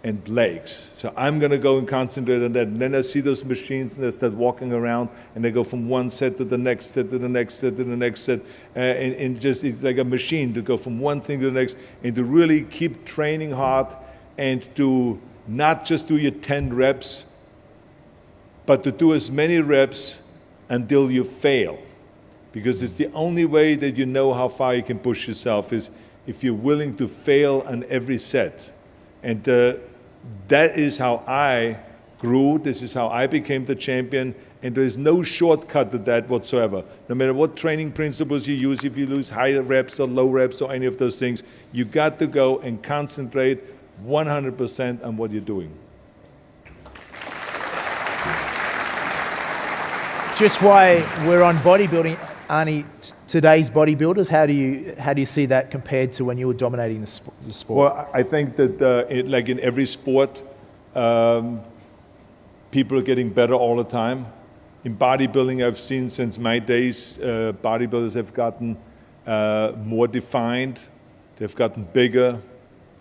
and legs. So I'm going to go and concentrate on that. And then I see those machines and I start walking around and they go from one set to the next set to the next set to the next set. And just it's like a machine to go from one thing to the next and to really keep training hard and to not just do your 10 reps, but to do as many reps until you fail. Because it's the only way that you know how far you can push yourself is if you're willing to fail on every set. And that is how I grew. This is how I became the champion. And there is no shortcut to that whatsoever. No matter what training principles you use, if you use high reps or low reps or any of those things, you got to go and concentrate 100% on what you're doing. Just why we're on bodybuilding, Arnie, today's bodybuilders, how do you see that compared to when you were dominating the sport? Well, I think that like in every sport, people are getting better all the time. In bodybuilding, I've seen since my days, bodybuilders have gotten more defined, they've gotten bigger,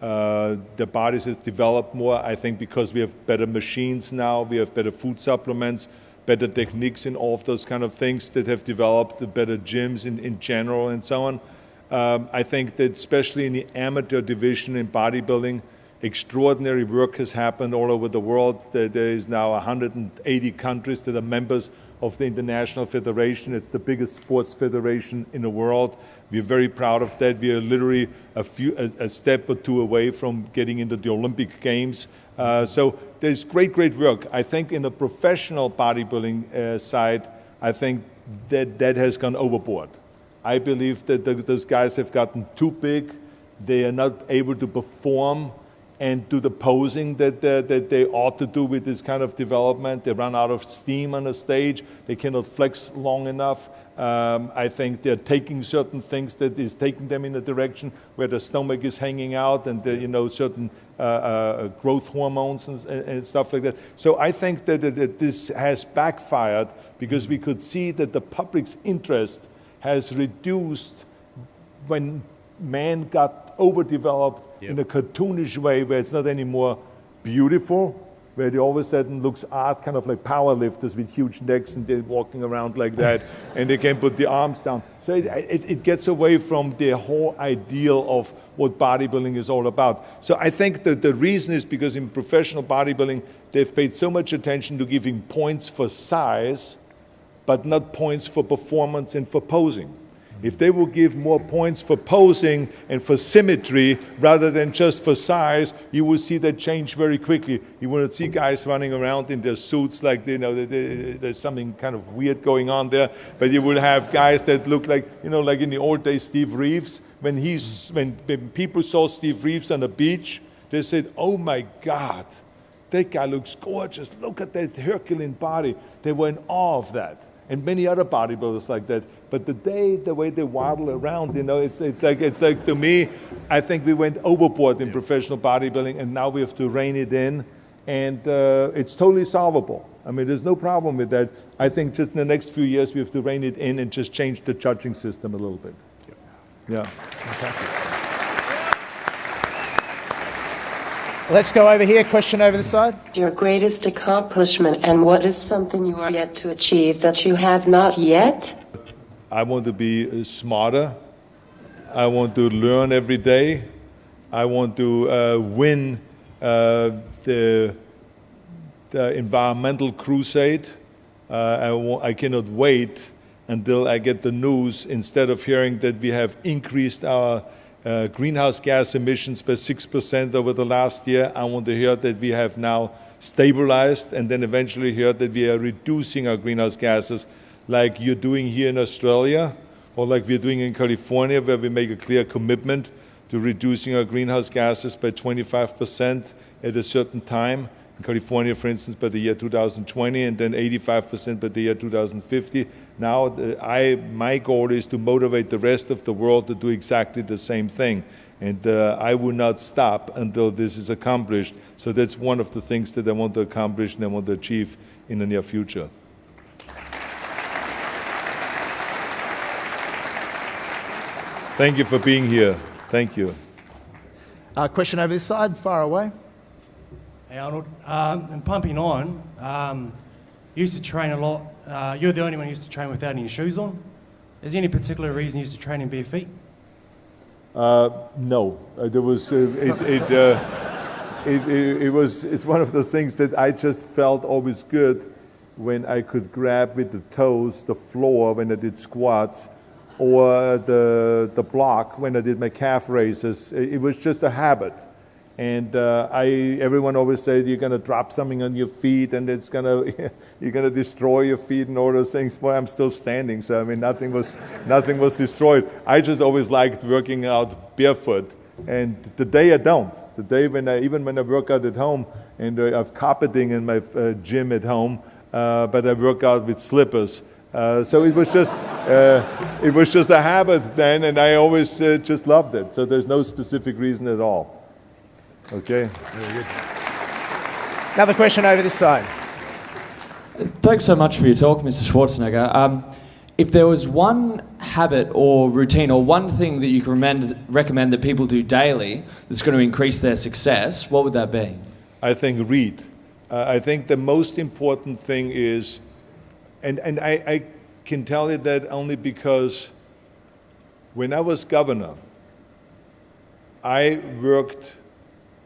their bodies have developed more, I think because we have better machines now, we have better food supplements, better techniques in all of those kind of things that have developed, the better gyms in general and so on. I think that especially in the amateur division in bodybuilding, extraordinary work has happened all over the world. There is now 180 countries that are members of the International Federation. It's the biggest sports federation in the world. We're very proud of that. We are literally a step or two away from getting into the Olympic Games. So there's great work. I think in the professional bodybuilding side, I think that has gone overboard. I believe that those guys have gotten too big. They are not able to perform and do the posing that they ought to do with this kind of development. They run out of steam on the stage. They cannot flex long enough. I think they're taking certain things that is taking them in a direction where the stomach is hanging out and certain growth hormones and stuff like that. So I think that this has backfired because we could see that the public's interest has reduced when man got overdeveloped in a cartoonish way where it's not anymore beautiful, where they all of a sudden looks odd, kind of like power lifters with huge necks and they're walking around like that and they can put the arms down. So it gets away from the whole ideal of what bodybuilding is all about. So I think that the reason is because in professional bodybuilding, they've paid so much attention to giving points for size, but not points for performance and for posing. If they will give more points for posing and for symmetry rather than just for size, you will see that change very quickly. You will not see guys running around in their suits like, there's something kind of weird going on there. But you will have guys that look like, like in the old days, Steve Reeves. When people saw Steve Reeves on the beach, they said, "Oh my God, that guy looks gorgeous. Look at that Herculean body." They were in awe of that. And many other bodybuilders like that. But the way they waddle around, it's like to me, I think we went overboard in professional bodybuilding, and now we have to rein it in and it's totally solvable. I mean, there's no problem with that. I think just in the next few years we have to rein it in and just change the judging system a little bit. Yeah. Fantastic. Let's go over here. Question over the side. Your greatest accomplishment, and what is something you are yet to achieve that you have not yet? I want to be smarter. I want to learn every day. I want to win the environmental crusade. I cannot wait until I get the news, instead of hearing that we have increased our greenhouse gas emissions by 6% over the last year. I want to hear that we have now stabilized, and then eventually hear that we are reducing our greenhouse gases, like you're doing here in Australia, or like we're doing in California, where we make a clear commitment to reducing our greenhouse gases by 25% at a certain time. In California, for instance, by the year 2020, and then 85% by the year 2050. Now, my goal is to motivate the rest of the world to do exactly the same thing. And I will not stop until this is accomplished. So that's one of the things that I want to accomplish and I want to achieve in the near future. Thank you for being here. Thank you. Question over this side, far away. Hey Arnold, and pumping on, you used to train a lot. You're the only one who used to train without any shoes on. Is there any particular reason you used to train in bare feet? No, there was. It's one of those things that I just felt always good when I could grab with the toes the floor when I did squats, or the block when I did my calf raises. It was just a habit. And everyone always said you're going to drop something on your feet and it's you're going to destroy your feet and all those things. Well, I'm still standing, so I mean nothing was destroyed. I just always liked working out barefoot. And today I don't. Today even when I work out at home, and I have carpeting in my gym at home, but I work out with slippers. So it was just a habit then, and I always just loved it. So there's no specific reason at all. Okay. Very good. Another question over this side. Thanks so much for your talk, Mr. Schwarzenegger. If there was one habit or routine or one thing that you can recommend that people do daily that's going to increase their success, what would that be? I think read. I think the most important thing is, and I can tell you that only because when I was governor, I worked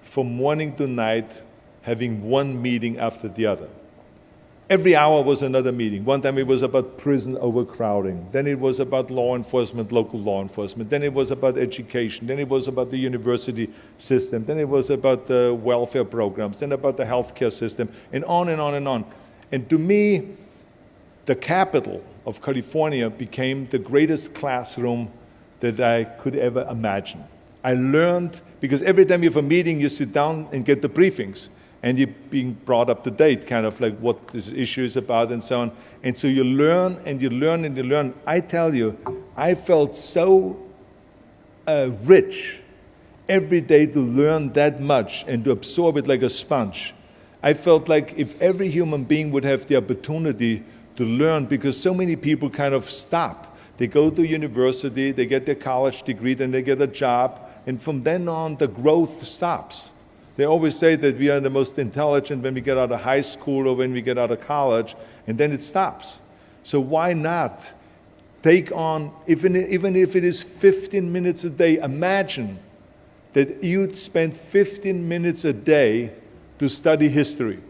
from morning to night, having one meeting after the other. Every hour was another meeting. One time it was about prison overcrowding. Then it was about law enforcement, local law enforcement. Then it was about education. Then it was about the university system. Then it was about the welfare programs. Then about the healthcare system, and on and on and on. And to me, the capital of California became the greatest classroom that I could ever imagine. I learned, because every time you have a meeting, you sit down and get the briefings, and you're being brought up to date, kind of like what this issue is about and so on. And so you learn and you learn and you learn. I tell you, I felt so rich every day to learn that much and to absorb it like a sponge. I felt like if every human being would have the opportunity to learn, because so many people kind of stop. They go to university, they get their college degree, then they get a job, and from then on, the growth stops. They always say that we are the most intelligent when we get out of high school or when we get out of college, and then it stops. So why not take on, even if it is 15 minutes a day, imagine that you'd spend 15 minutes a day to study history.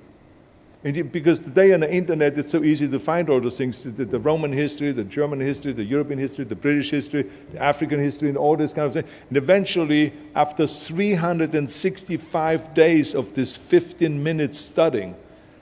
Because today on the internet, it's so easy to find all those things, the Roman history, the German history, the European history, the British history, the African history, and all this kind of thing. And eventually, after 365 days of this 15 minutes studying,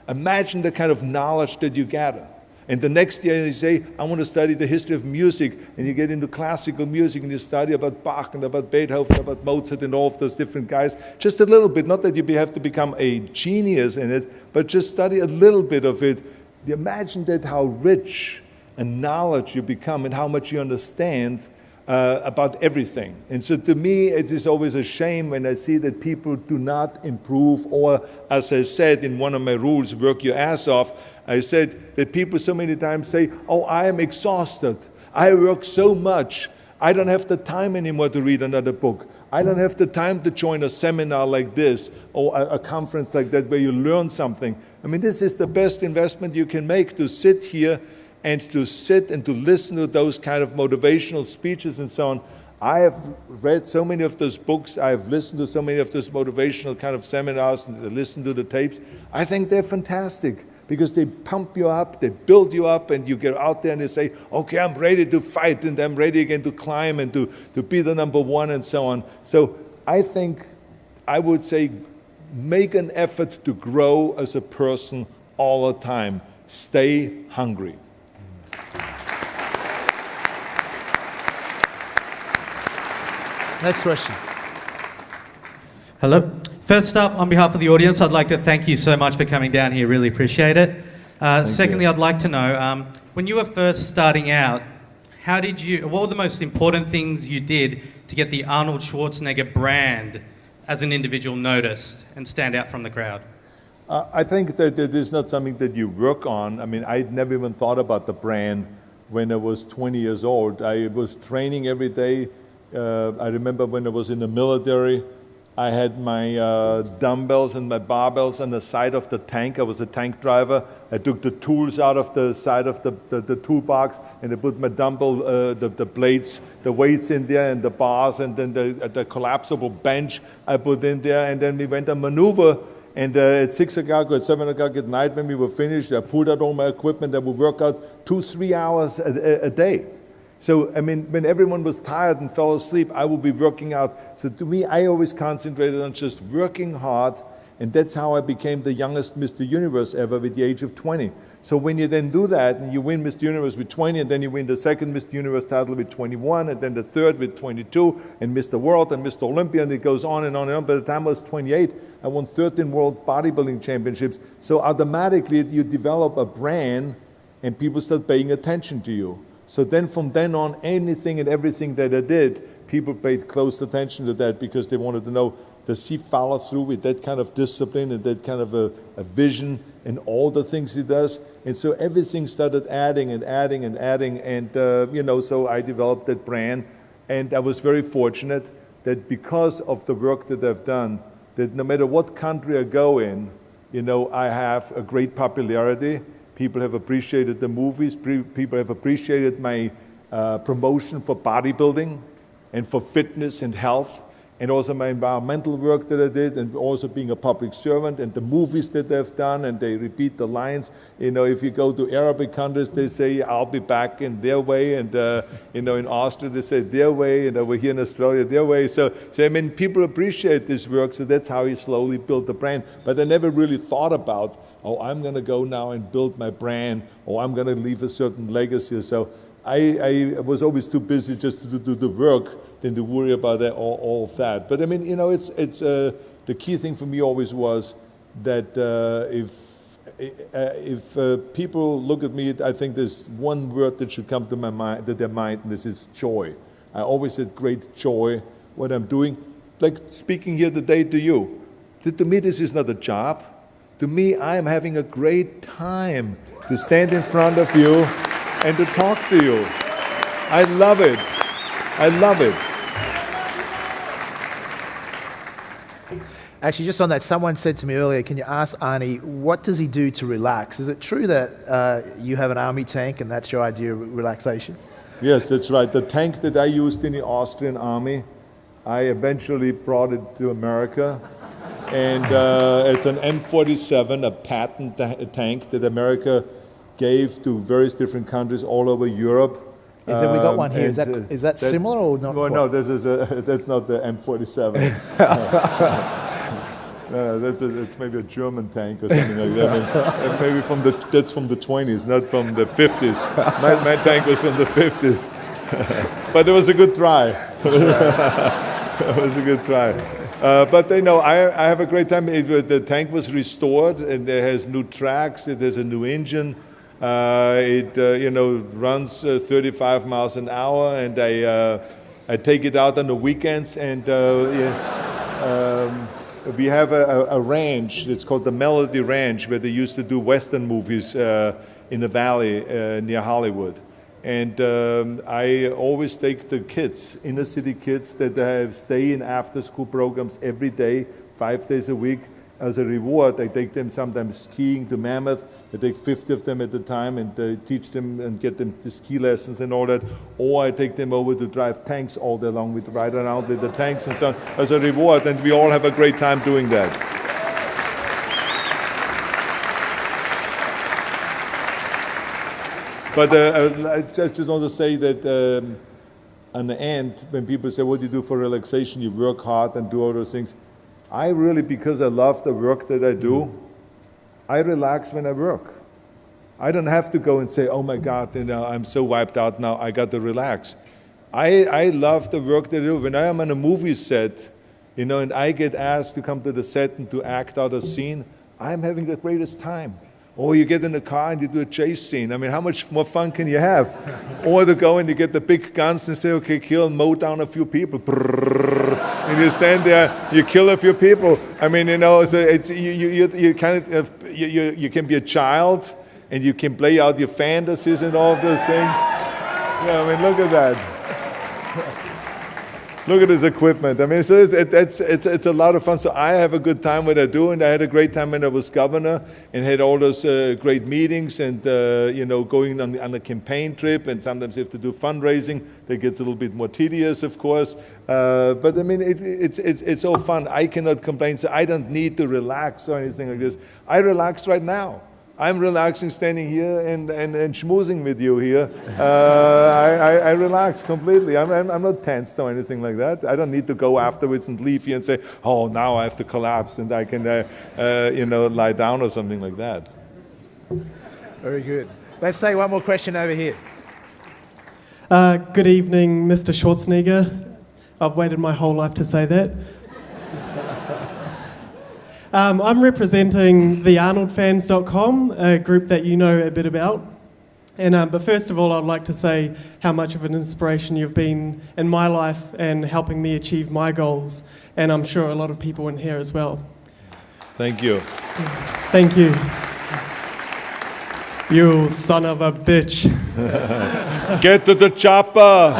imagine the kind of knowledge that you gather. And the next year you say, I want to study the history of music, and you get into classical music and you study about Bach and about Beethoven, about Mozart and all of those different guys, just a little bit, not that you have to become a genius in it, but just study a little bit of it. Imagine that how rich and knowledge you become and how much you understand about everything. And so to me, it is always a shame when I see that people do not improve, or as I said in one of my rules, work your ass off, I said that people so many times say, oh, I am exhausted. I work so much. I don't have the time anymore to read another book. I don't have the time to join a seminar like this or a conference like that where you learn something. I mean, this is the best investment you can make, to sit here and to sit and to listen to those kind of motivational speeches and so on. I have read so many of those books. I have listened to so many of those motivational kind of seminars and listened to the tapes. I think they're fantastic because they pump you up, they build you up, and you get out there and you say, okay, I'm ready to fight, and I'm ready again to climb and to be the number one and so on. So I think I would say make an effort to grow as a person all the time. Stay hungry. Next question. Hello. First up, on behalf of the audience, I'd like to thank you so much for coming down here. Really appreciate it. Secondly, I'd like to know, when you were first starting out, what were the most important things you did to get the Arnold Schwarzenegger brand as an individual noticed and stand out from the crowd? I think that it is not something that you work on. I mean, I'd never even thought about the brand when I was 20 years old. I was training every day. I remember when I was in the military, I had my dumbbells and my barbells on the side of the tank. I was a tank driver. I took the tools out of the side of the toolbox, and I put my dumbbell, the blades, the weights in there, and the bars, and then the collapsible bench I put in there, and then we went on maneuver. And at 6 o'clock or at 7 o'clock at night when we were finished, I pulled out all my equipment. I would work out 2-3 hours a day. So, I mean, when everyone was tired and fell asleep, I would be working out. So to me, I always concentrated on just working hard, and that's how I became the youngest Mr. Universe ever with the age of 20. So when you then do that, and you win Mr. Universe with 20, and then you win the second Mr. Universe title with 21, and then the third with 22, and Mr. World and Mr. Olympia, and it goes on and on and on. By the time I was 28, I won 13 World Bodybuilding Championships. So automatically, you develop a brand, and people start paying attention to you. So then from then on, anything and everything that I did, people paid close attention to that because they wanted to know, does he follow through with that kind of discipline and that kind of a vision and all the things he does? And so everything started adding and adding and adding. And, so I developed that brand. And I was very fortunate that because of the work that I've done, that no matter what country I go in, I have a great popularity. People have appreciated the movies. People have appreciated my promotion for bodybuilding and for fitness and health, and also my environmental work that I did, and also being a public servant, and the movies that they've done, and they repeat the lines. If you go to Arabic countries, they say, I'll be back in their way, and in Austria, they say their way, and over here in Australia, their way. So I mean, people appreciate this work, so that's how you slowly build the brand. But I never really thought about, oh, I'm going to go now and build my brand, or I'm going to leave a certain legacy. So I was always too busy just to do the work than to worry about that, all of that. But I mean, it's the key thing for me always was that if people look at me, I think there's one word that should come to their mind, and this is joy. I always had great joy what I'm doing, like speaking here today to you. To me, this is not a job. To me, I am having a great time to stand in front of you and to talk to you. I love it. I love it. Actually, just on that, someone said to me earlier, can you ask Arnie, what does he do to relax? Is it true that you have an army tank and that's your idea of relaxation? Yes, that's right. The tank that I used in the Austrian army, I eventually brought it to America. And it's an M47, a patent tank that America gave to various different countries all over Europe. We got one here. Is that similar or not? Well, no, that's not the M47. It's maybe a German tank or something like that. I mean, maybe that's from the 20s, not from the 50s. My tank was from the 50s. But it was a good try. It was a good try. But I have a great time. The tank was restored, and it has new tracks. It has a new engine. It runs 35 miles an hour, and I take it out on the weekends, and we have a ranch. It's called the Melody Ranch, where they used to do Western movies in the valley near Hollywood. And I always take the kids, inner city kids, that stay in after-school programs every day, 5 days a week. As a reward, I take them sometimes skiing to Mammoth. I take 50 of them at a time and teach them and get them the ski lessons and all that. Or I take them over to drive tanks all day long, with ride around with the tanks and so on, as a reward. And we all have a great time doing that. But I just want to say that on the end, when people say, what do you do for relaxation? You work hard and do all those things. I really, because I love the work that I do, I relax when I work. I don't have to go and say, oh my God, I'm so wiped out now, I got to relax. I love the work that I do. When I am on a movie set, and I get asked to come to the set and to act out a scene, I'm having the greatest time. Or you get in the car and you do a chase scene. I mean, how much more fun can you have? Or to go and you get the big guns and say, okay, kill and mow down a few people. And you stand there, you kill a few people. I mean, so it's, you can be a child and you can play out your fantasies and all of those things. Yeah, I mean, look at that. Look at this equipment. I mean, so it's a lot of fun. So I have a good time when I do, and I had a great time when I was governor and had all those great meetings and, going on a campaign trip, and sometimes you have to do fundraising. That gets a little bit more tedious, of course. But I mean, it's all fun. I cannot complain. So I don't need to relax or anything like this. I relax right now. I'm relaxing standing here and schmoozing with you here. I relax completely. I'm not tense or anything like that. I don't need to go afterwards and leave here and say, oh, now I have to collapse and I can, lie down or something like that. Very good. Let's take one more question over here. Good evening, Mr. Schwarzenegger. I've waited my whole life to say that. I'm representing the ArnoldFans.com, a group that you know a bit about. But first of all, I'd like to say how much of an inspiration you've been in my life and helping me achieve my goals. And I'm sure a lot of people in here as well. Thank you. Thank you. You son of a bitch. Get to the chopper.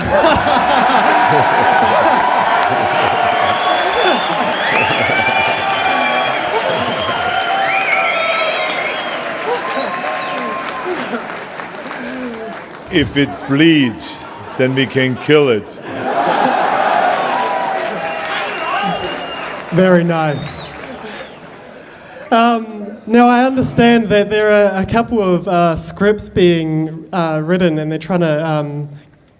If it bleeds, then we can kill it. Very nice. Now, I understand that there are a couple of scripts being written and they're trying to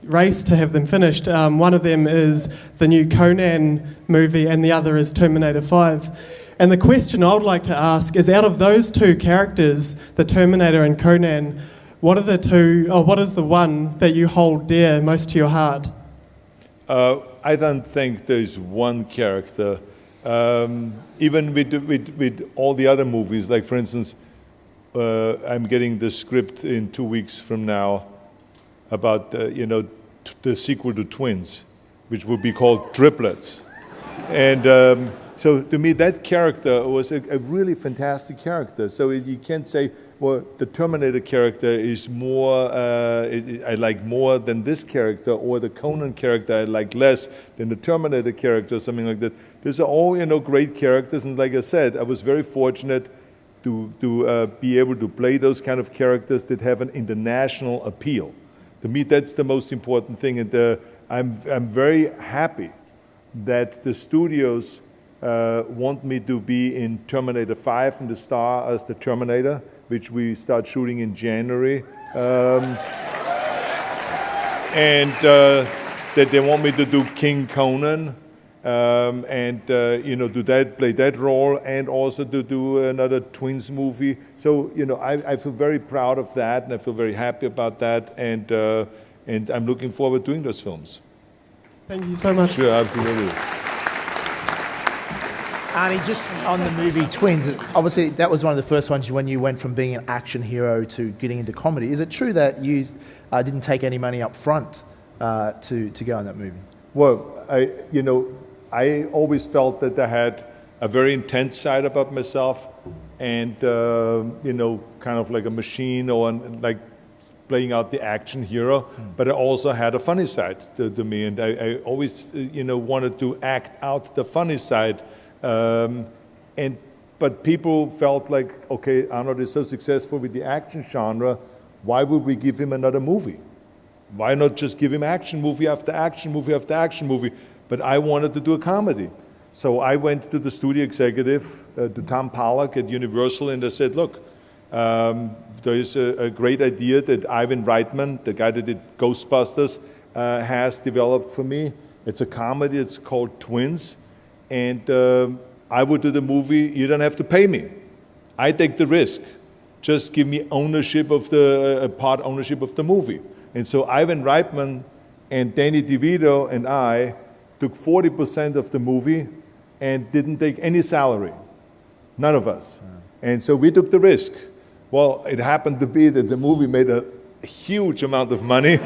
race to have them finished. One of them is the new Conan movie and the other is Terminator 5. And the question I would like to ask is, out of those two characters, the Terminator and Conan, what are the two, or what is the one that you hold dear most to your heart? I don't think there's one character. Even with all the other movies, like for instance, I'm getting the script in 2 weeks from now about the sequel to Twins, which would be called Triplets. And so to me, that character was a really fantastic character. So you can't say, well, the Terminator character is more, I like more than this character, or the Conan character I like less than the Terminator character, or something like that. These are all, great characters. And like I said, I was very fortunate to be able to play those kind of characters that have an international appeal. To me, that's the most important thing. And I'm very happy that the studios want me to be in Terminator 5 and the star as the Terminator, which we start shooting in January. And that they want me to do King Conan do that, play that role, and also to do another Twins movie. So, I feel very proud of that, and I feel very happy about that, and I'm looking forward to doing those films. Thank you so much. Sure, absolutely. Arnie, just on the movie Twins, obviously that was one of the first ones when you went from being an action hero to getting into comedy. Is it true that you didn't take any money up front to go on that movie? Well, I always felt that I had a very intense side about myself, and kind of like a machine or like playing out the action hero. But I also had a funny side to me, and I always wanted to act out the funny side. But people felt like, okay, Arnold is so successful with the action genre, why would we give him another movie? Why not just give him action movie after action movie after action movie? But I wanted to do a comedy. So I went to the studio executive, to Tom Pollack at Universal, and I said, look, there is a great idea that Ivan Reitman, the guy that did Ghostbusters, has developed for me. It's a comedy, it's called Twins. And I would do the movie, you don't have to pay me. I take the risk. Just give me ownership of part ownership of the movie. And so Ivan Reitman and Danny DeVito and I took 40% of the movie and didn't take any salary. None of us. And so we took the risk. Well, it happened to be that the movie made a huge amount of money.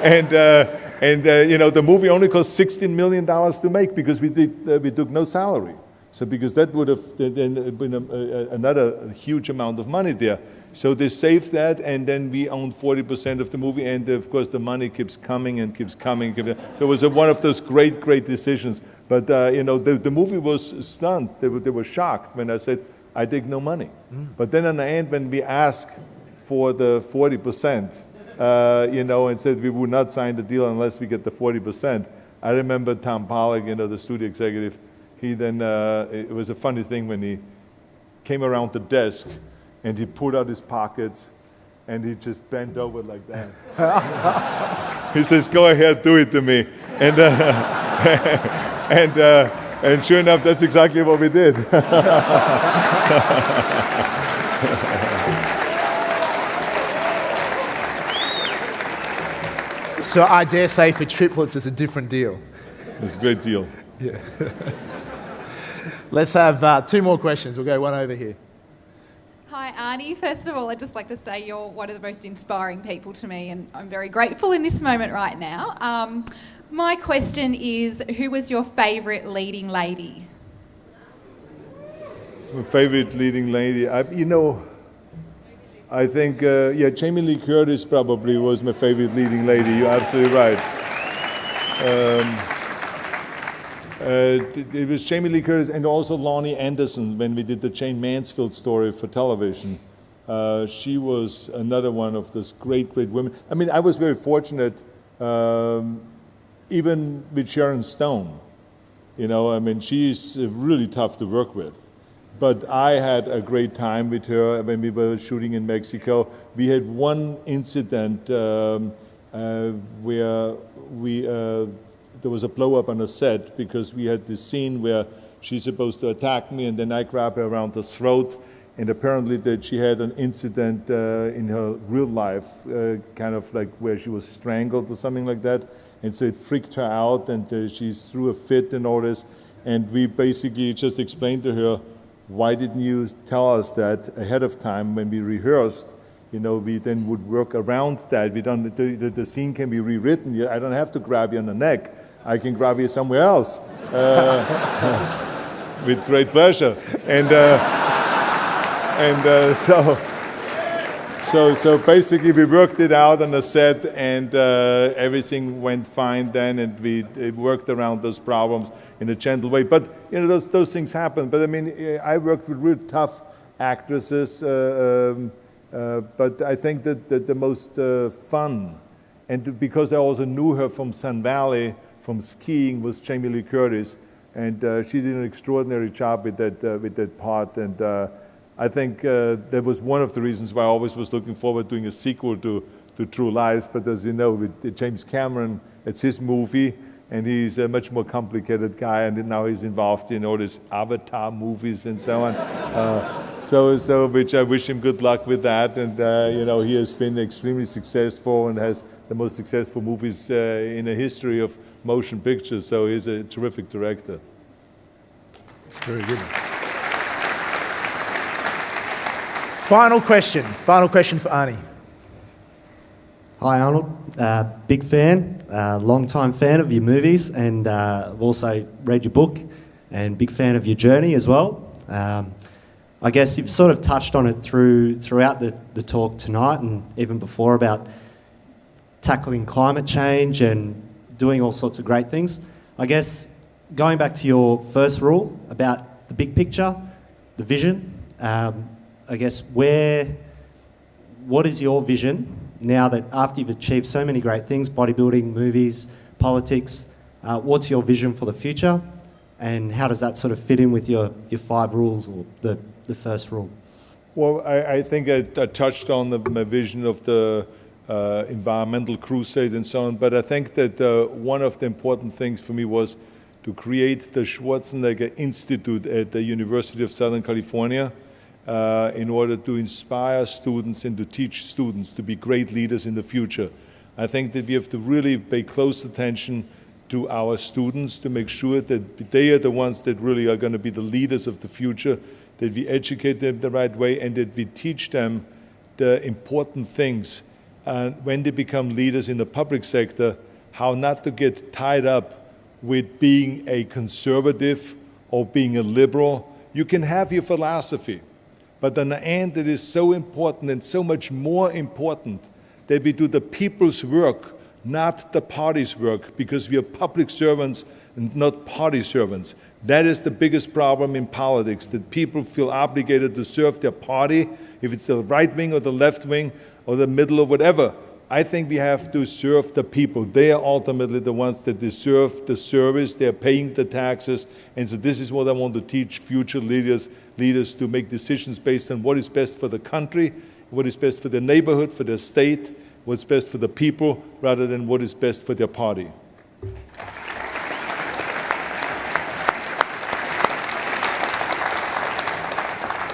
And the movie only cost $16 million to make because we took no salary. So because that would have then been another huge amount of money there. So they saved that, and then we owned 40% of the movie, and of course the money keeps coming and keeps coming. So it was one of those great, great decisions. But the movie was stunned. They were shocked when I said, I take no money. But then in the end, when we asked for the 40%, and said we would not sign the deal unless we get the 40%, I remember Tom Pollack, the studio executive, he then, it was a funny thing when he came around the desk and he pulled out his pockets and he just bent over like that. He says, go ahead, do it to me. And, and sure enough, that's exactly what we did. So I dare say for triplets, it's a different deal. It's a great deal. Yeah. Let's have 2 more questions. We'll go one over here. Hi, Arnie. First of all, I'd just like to say you're one of the most inspiring people to me, and I'm very grateful in this moment right now. My question is, who was your favourite leading lady? My favorite leading lady? I think, Jamie Lee Curtis probably was my favorite leading lady. You're absolutely right. It was Jamie Lee Curtis and also Lonnie Anderson when we did the Jane Mansfield story for television. She was another one of those great, great women. I mean, I was very fortunate, even with Sharon Stone. She's really tough to work with. But I had a great time with her when we were shooting in Mexico. We had one incident where there was a blow-up on a set because we had this scene where she's supposed to attack me and then I grab her around the throat, and apparently that she had an incident in her real life, kind of like where she was strangled or something like that, and so it freaked her out and she threw a fit and all this, and we basically just explained to her, why didn't you tell us that ahead of time when we rehearsed? We then would work around that. The scene can be rewritten. I don't have to grab you on the neck. I can grab you somewhere else with great pleasure. So basically we worked it out on the set, and everything went fine then, and we worked around those problems in a gentle way. But those things happen. But I mean, I worked with real tough actresses. But I think that the most fun, and because I also knew her from Sun Valley, from skiing, was Jamie Lee Curtis, and she did an extraordinary job with that part. And I think that was one of the reasons why I always was looking forward to doing a sequel to True Lies. But as you know, with James Cameron, it's his movie, and he's a much more complicated guy, and now he's involved in all these Avatar movies and so on. So which I wish him good luck with that. And he has been extremely successful and has the most successful movies in the history of motion pictures. So he's a terrific director. Very good. Final question for Arnie. Hi Arnold, big fan, long-time fan of your movies, and I've also read your book and big fan of your journey as well. I guess you've sort of touched on it throughout the talk tonight and even before about tackling climate change and doing all sorts of great things. I guess going back to your first rule about the big picture, the vision, I guess what is your vision now that after you've achieved so many great things, bodybuilding, movies, politics, what's your vision for the future? And how does that sort of fit in with your 5 rules or the first rule? Well, I think I touched on my vision of the environmental crusade and so on, but I think that one of the important things for me was to create the Schwarzenegger Institute at the University of Southern California in order to inspire students and to teach students to be great leaders in the future. I think that we have to really pay close attention to our students to make sure that they are the ones that really are going to be the leaders of the future, that we educate them the right way and that we teach them the important things. And when they become leaders in the public sector, how not to get tied up with being a conservative or being a liberal. You can have your philosophy, but in the end it is so important and so much more important that we do the people's work, not the party's work, because we are public servants and not party servants. That is the biggest problem in politics, that people feel obligated to serve their party, if it's the right wing or the left wing or the middle or whatever. I think we have to serve the people. They are ultimately the ones that deserve the service, they're paying the taxes, and so this is what I want to teach future leaders to make decisions based on what is best for the country, what is best for their neighborhood, for their state, what's best for the people, rather than what is best for their party.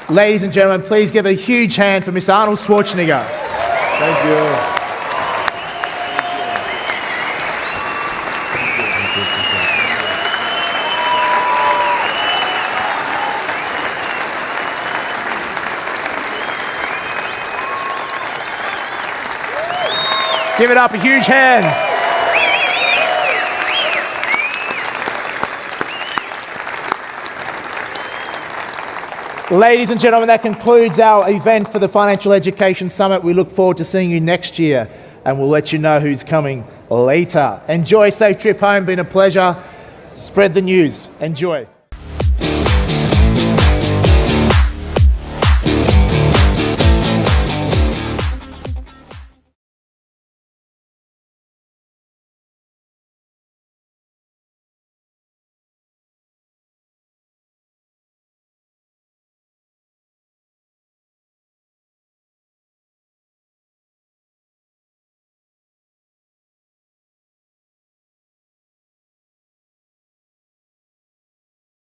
Ladies and gentlemen, please give a huge hand for Mr. Arnold Schwarzenegger. Thank you. Give it up, a huge hand. Ladies and gentlemen, that concludes our event for the Financial Education Summit. We look forward to seeing you next year, and we'll let you know who's coming later. Enjoy, safe trip home, been a pleasure. Spread the news. Enjoy.